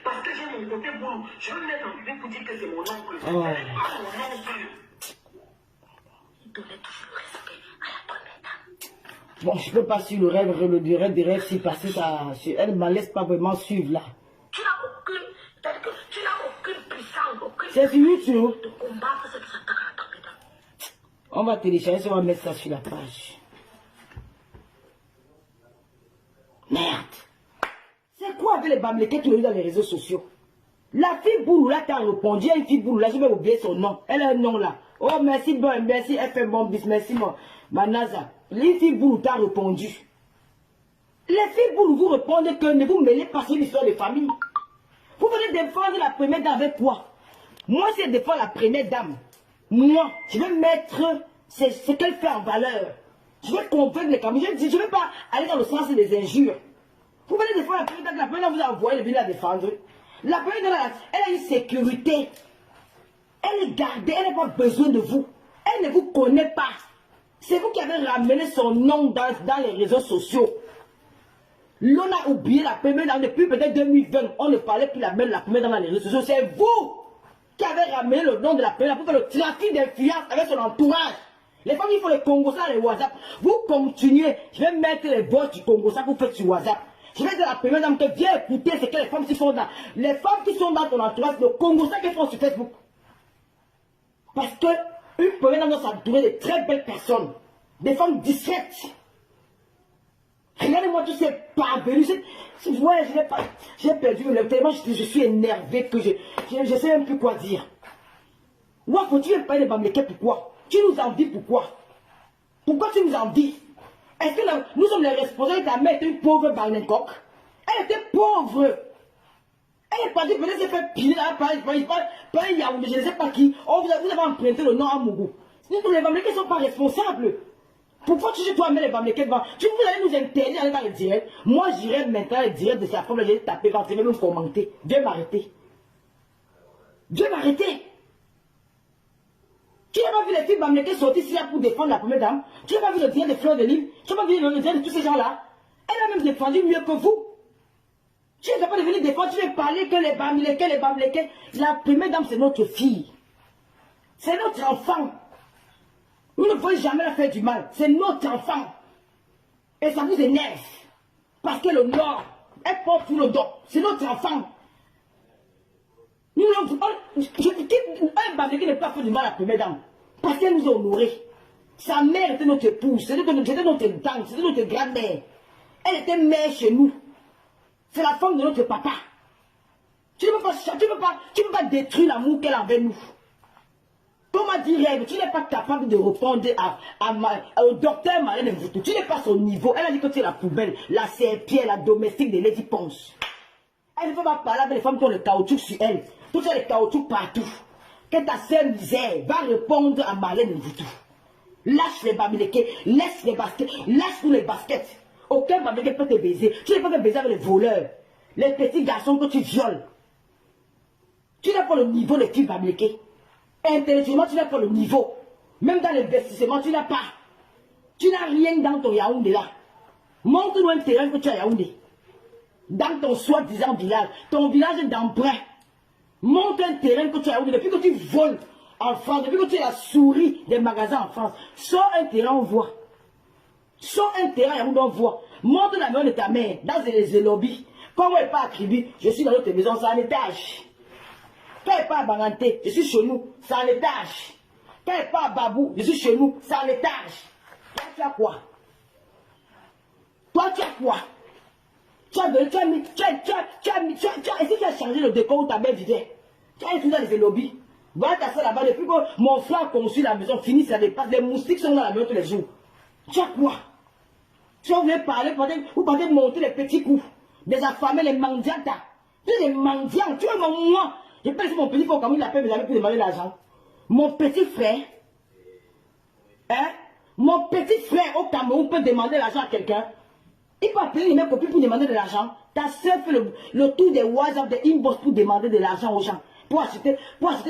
Parce que j'ai mon côté boulot. Je veux me mettre en public pour dire que c'est mon oncle. Oh. C'est pas mon oncle. Il donnait toujours le respect à la première dame. Bon, je peux pas suivre le rêve, le direct des rêves si parce que ça, elle ne me laisse pas vraiment suivre là. Tu n'as aucune puissance, aucune C'est sur YouTube. de combattre cette attaque à la première dame. On va télécharger, on va mettre ça sur la page. Merde. C'est quoi avec les Bamilekés qui nous dans les réseaux sociaux? La fille Boulou là t'a répondu, il y a une fille Boulou là, je vais oublier son nom. Elle a un nom là. Oh merci, bon, merci, FM Bombis, merci, ma NASA. Les filles Boulou t'a répondu. Les filles Boulou vous répondent que ne vous mêlez pas sur l'histoire de famille. Vous venez défendre la première dame avec quoi? Moi, c'est défendre la première dame. Moi, je vais mettre ce qu'elle fait en valeur. Je vais convaincre les Camerounais. Je ne vais pas aller dans le sens des injures. Vous venez de faire la première vous a envoyé de venir la défendre. La première, elle a une sécurité. Elle est gardée, elle n'a pas besoin de vous. Elle ne vous connaît pas. C'est vous qui avez ramené son nom dans les réseaux sociaux. L'on a oublié la première dame depuis peut-être 2020. On ne parlait plus la première dame dans les réseaux sociaux. C'est vous qui avez ramené le nom de la première dame pour faire le trafic d'influence avec son entourage. Les femmes, il faut les Congos ça, les WhatsApp. Vous continuez. Je vais mettre les voix du Congo ça que vous faites sur WhatsApp. Je vais dire à la première dame que viens écouter ce que les femmes qui sont dans. Les femmes qui sont dans ton entourage, le Congo ça qu'elles font sur Facebook. Parce que une première dame doit s'entourer de très belles personnes. Des femmes discrètes. Regardez-moi tous ces parvenus. Ouais, j'ai perdu le tellement je suis énervé que je ne sais même plus quoi dire. Ouais, faut-tu me parler de Bamileke, pourquoi? Tu nous envies pourquoi? Pourquoi tu nous envies? Est-ce que nous sommes les responsables de ta mère était une pauvre Barnencock? Elle était pauvre. Elle est partie, peut-être s'est fait piler par un Yaoundé, je ne sais pas qui. Oh, vous avez emprunté le nom à Mougou. Les Bamileke ne sont pas responsables. Pourquoi tu sais toi-même les Bamileke devant? Tu vous allez nous interdire d'aller dans le direct. Moi j'irai maintenant le direct de sa femme, je vais taper, quand tu veux me commenter. Viens m'arrêter. Viens m'arrêter. Tu n'as pas vu les filles Bamileke sortir ici pour défendre la première dame? Tu n'as pas vu le direct de Fleur de Lille? Tu n'as pas vu le direct de tous ces gens-là? Elle a même défendu mieux que vous. Tu ne vas pas devenir défendre, tu veux parler que les Bamileke. La première dame c'est notre fille. C'est notre enfant. Vous ne pouvez jamais la faire du mal. C'est notre enfant. Et ça vous énerve. Parce que le Nord, elle porte tout le dos. C'est notre enfant. Un Bamileke ne peut pas faire du mal à la première dame. Parce qu'elle nous a honorés. Sa mère était notre épouse. C'était notre tante. C'était notre grand-mère. Elle était mère chez nous. C'est la femme de notre papa. Tu ne peux pas détruire l'amour qu'elle a avec nous. Comment dire, tu n'es pas capable de répondre au docteur Marlène Mvoutou. Tu n'es pas son niveau. Elle a dit que tu es la poubelle, la serpillère, la domestique de Lady Ponce. Elle ne peut pas parler avec les femmes qui ont le caoutchouc sur elle. Tout ça, le caoutchouc partout. Que ta sœur misère va répondre à Marlène Mvoutou. Lâche les Bamileke, laisse les baskets, lâche tous les baskets. Aucun Bamileke peut te baiser. Tu ne peux pas te baiser avec les voleurs, les petits garçons que tu violes. Tu n'as pas le niveau des filles Bamileke. Intellectuellement, tu n'as pas le niveau. Même dans l'investissement, tu n'as pas. Tu n'as rien dans ton Yaoundé là. Montre-nous un terrain que tu as à Yaoundé. Dans ton soi-disant village. Ton village d'emprunt. Montre un terrain que tu as à Yaoundé. Depuis que tu voles en France, depuis que tu es la souris des magasins en France, sors un terrain, on voit. Sors un terrain, Yaoundé, on voit. Montre la maison de ta mère dans les lobbies. Quand elle n'est pas à Kribi, je suis dans notre maison, c'est un étage. Quand elle n'est pas à Banganté, je suis chez nous, c'est un étage. Quand elle n'est pas à Babou, je suis chez nous, c'est un étage. Toi, tu as quoi? Toi, tu as quoi? Est-ce que tu as changé le décor où ta mère vivait? Tu as été dans les lobbies. Voilà ta soeur là-bas, depuis que mon frère a construit la maison, fini, ça dépasse. Les moustiques sont dans la maison tous les jours. Tu as quoi? Tu as voulu parler, vous partez monter les petits coups. Des affamés, les mendiants. Tu es des mendiants, tu es moi. Je peux laisser mon petit frère au Cameroun, il appelle, mais j'avais pu demander l'argent. Mon petit frère, mon petit frère au Cameroun peut demander l'argent à quelqu'un. Il peut appeler une copine pour demander de l'argent. Ta soeur fait le tour des WhatsApp, des inbox pour demander de l'argent aux gens. Pour acheter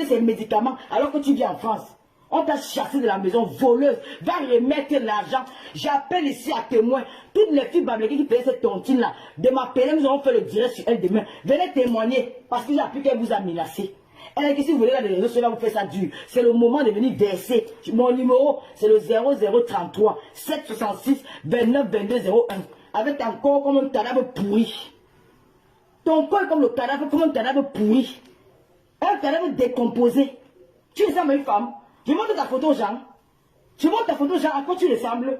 ses médicaments alors que tu viens en France. On t'a chassé de la maison, voleuse. Va remettre l'argent. J'appelle ici à témoin. Toutes les filles Bamileke qui payaient cette tontine-là, de m'appeler, nous allons faire le direct sur elle demain. Venez témoigner, parce que j'ai appris qu'elle vous a menacé. Elle a dit que si vous voulez, là, les réseaux sociaux, vous faites ça dur. C'est le moment de venir verser. Mon numéro, c'est le 0033 766 29 22 01. Avec un corps comme un cadavre pourri. Ton corps est comme le cadavre, comme un cadavre pourri. Un cadavre décomposé. Tu ressembles à une femme. Je montre ta photo, Jean. Je montre ta photo, Jean, à quoi tu ressembles?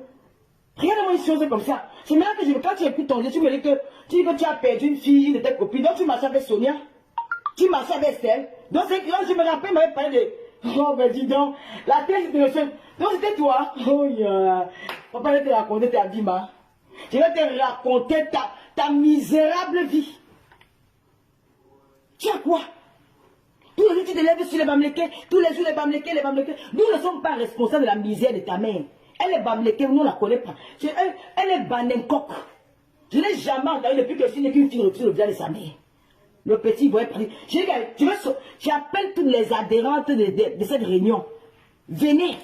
Regarde-moi une chose comme ça. C'est maintenant que quand tu écoutes ton Dieu, tu me dis que tu as perdu une fille de tes copines. Donc tu marches avec Sonia. Tu marches avec Estelle. Donc là, je me rappelle, m'avait parlé de... Oh, ben dis donc. La tête de monsieur. Donc c'était toi. Oh, yeah. Papa, je vais te raconter ta vie, ma. Je vais te raconter ta misérable vie. Tu as quoi? Tous les jours, tu te lèves sur les Bamileke. Tous les jours, les Bamileke. Nous ne sommes pas responsables de la misère de ta mère. Elle est bamléquée, nous ne la connaissons pas. Elle est banencoque. Je n'ai jamais entendu depuis que je suis qu'une fille retire le visage de sa mère. Le petit voyait parler. J'appelle toutes les adhérentes de cette réunion. Venez.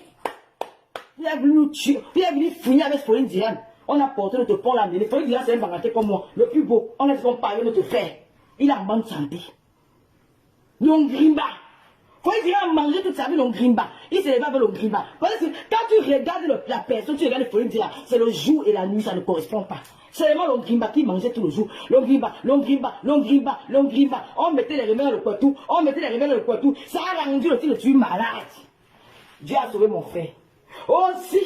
Vous avez voulu nous tuer. Vous avez voulu finir avec Foline Diane. On a porté notre pont là. Foline Diane, c'est un bagatelle comme moi. Le plus beau. On a dit qu'on parlait de notre frère. Il a en bonne santé. L'ongrimba. Foline Diane a mangé toute sa vie l'ongrimba. Il s'est levé avec l'ongrimba. Parce que quand tu regardes la personne, tu regardes Foline Diane, c'est le jour et la nuit, ça ne correspond pas. C'est vraiment l'ongrimba qui mangeait tout le jour. L'ongrimba. On mettait les remèdes dans le poitou. Ça a rendu le fils malade. Dieu a sauvé mon frère. Aussi,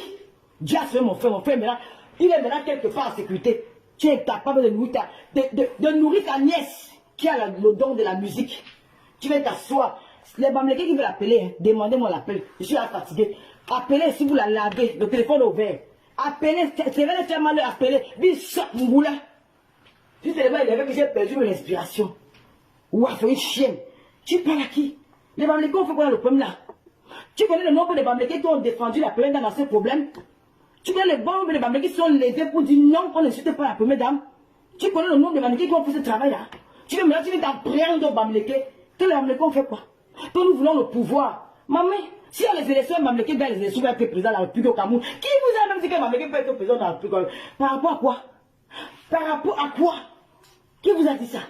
Dieu a sauvé mon frère. Mon frère, maintenant, il est maintenant quelque part en sécurité. Tu es capable de nourrir ta nièce qui a le don de la musique. Tu vas t'asseoir. Les Bamlékés qui veulent l'appeler, demandez-moi l'appel. Je suis là fatigué. Appelez si vous la lavez. Le téléphone est ouvert. Appelez, c'est vrai que mal appelé. Si c'est le que j'ai perdu mon inspiration. Ouah, c'est une chienne. Tu parles à qui? Les Bamlékés ont fait quoi le problème là? Tu connais le nombre de Bamlékés qui ont défendu la première dame dans ce problème? Tu connais le nombre de Bamlékés qui sont levés pour dire non, on n'insulte pas la première dame? Tu connais le nombre de Bamlékés qui ont fait ce travail là? Tu veux maintenant, tu viens d'apprendre aux Bamlékés. Tous les Bamlékés ont fait quoi? Quand nous voulons le pouvoir. Maman, si il y a les élections Bamlékés gagnent les élections, il va être président de la République au Cameroun. Qui vous a même dit que Bamlékés peut être président de la République? Par rapport à quoi? Par rapport à quoi? Qui vous a dit ça?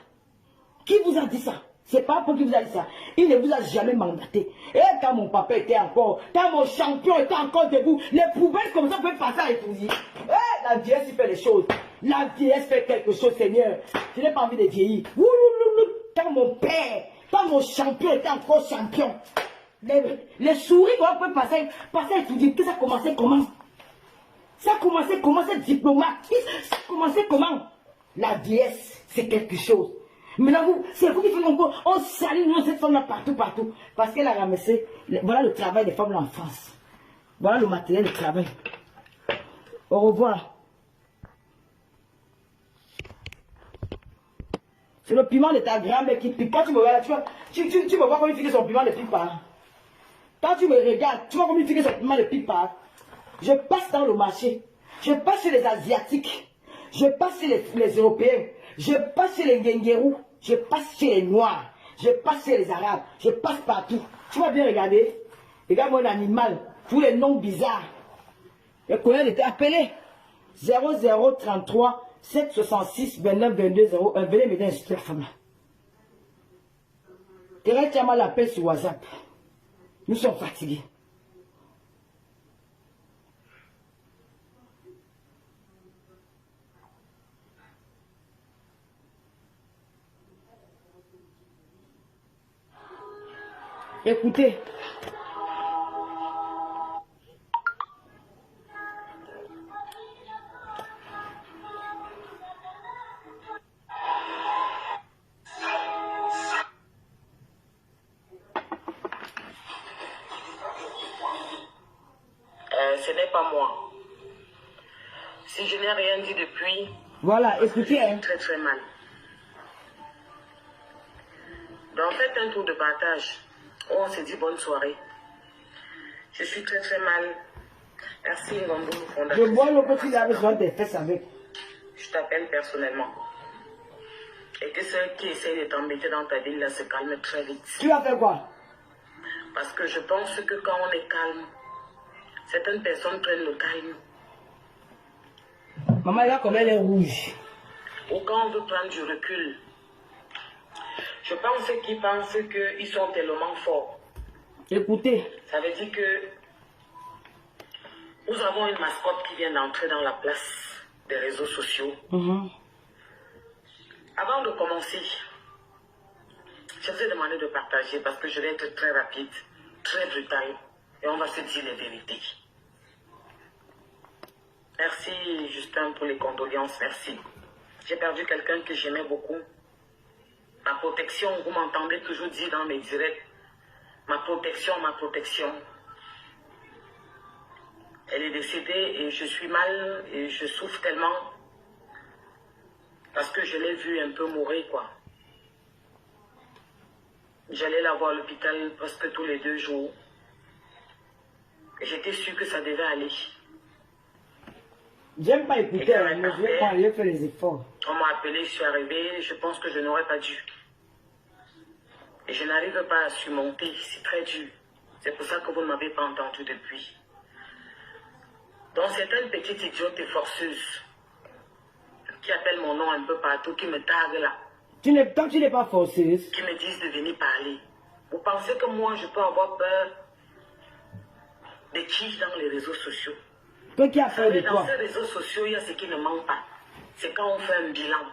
Qui vous a dit ça? C'est pas pour qui vous a dit ça. Il ne vous a jamais mandaté. Et quand mon papa était encore, quand mon champion était encore debout, les poubelles comme ça peuvent passer à épouser. La vieillesse fait les choses. La vieillesse fait quelque chose, Seigneur. Je n'ai pas envie de vieillir. Quand mon père, quand mon champion était encore champion, les souris peuvent passer à étudier. Que ça commençait comment? Ça commençait comment cette diplomatie? Ça commençait comment? La vieillesse, c'est quelque chose. Maintenant, c'est vous qui faites encore. On salue cette femme-là partout. Parce qu'elle a ramassé. Voilà le travail des femmes en France. Voilà le matériel de travail. Au revoir. C'est le piment de ta grand-mère qui pique. Quand tu me regardes, tu me vois comme une fille que son piment ne pique pas. Quand tu me regardes, tu vois comme une fille que son piment ne pique pas. Je passe dans le marché. Je passe chez les Asiatiques. Je passe chez les Européens. Je passe chez les Nguenguerous. Je passe chez les Noirs. Je passe chez les Arabes. Je passe partout. Tu vas bien regarder. Regarde-moi un animal. Tous les noms bizarres. Le collègue était appelé. 0033 766 29 22 01. Venez m'aider à insulter la femme. Thérèse Tiama l'appelle sur WhatsApp. Nous sommes fatigués. Écoutez. Ce n'est pas moi. Si je n'ai rien dit depuis... Voilà, écoutez. Très très mal. Donc faites un tour de partage. On se dit bonne soirée. Je suis très très mal. Merci Ngondo, fondateur. Je vois le petit avec besoin des fesses avec. Je t'appelle personnellement. Et que ceux qui essayent de t'embêter dans ta ville là se calment très vite. Tu as fait quoi? Parce que je pense que quand on est calme, certaines personnes prennent le calme. Maman, là, comme elle est rouge. Ou quand on veut prendre du recul. Je pense qu'ils pensent qu'ils sont tellement forts. Écoutez. Ça veut dire que nous avons une mascotte qui vient d'entrer dans la place des réseaux sociaux. Avant de commencer, je vous ai demandé de partager parce que je vais être très rapide, très brutal et on va se dire les vérités. Merci Justin pour les condoléances, merci. J'ai perdu quelqu'un que j'aimais beaucoup. Ma protection, vous m'entendez toujours dire dans mes directs, ma protection. Elle est décédée et je suis mal et je souffre tellement parce que je l'ai vue un peu mourir, quoi. J'allais la voir à l'hôpital presque tous les 2 jours. Et j'étais sûre que ça devait aller. J'aime pas écouter, mais je vais pas aller faire les efforts. On m'a appelé, je suis arrivé, je pense que je n'aurais pas dû. Et je n'arrive pas à surmonter, c'est très dur. C'est pour ça que vous ne m'avez pas entendu depuis. Donc certaines petites idiotes et forceuses qui appellent mon nom un peu partout, qui me taguent là. Tant que tu n'es pas forceuse. Qui me disent de venir parler. Vous pensez que moi je peux avoir peur de qui dans les réseaux sociaux? Toi qui as peur de Dans quoi? ces réseaux sociaux, il y a ce qui ne manque pas. C'est quand on fait un bilan.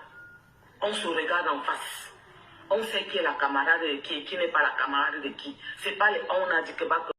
On se regarde en face. On sait qui est la camarade de qui n'est pas la camarade de qui. C'est pas les on a dit que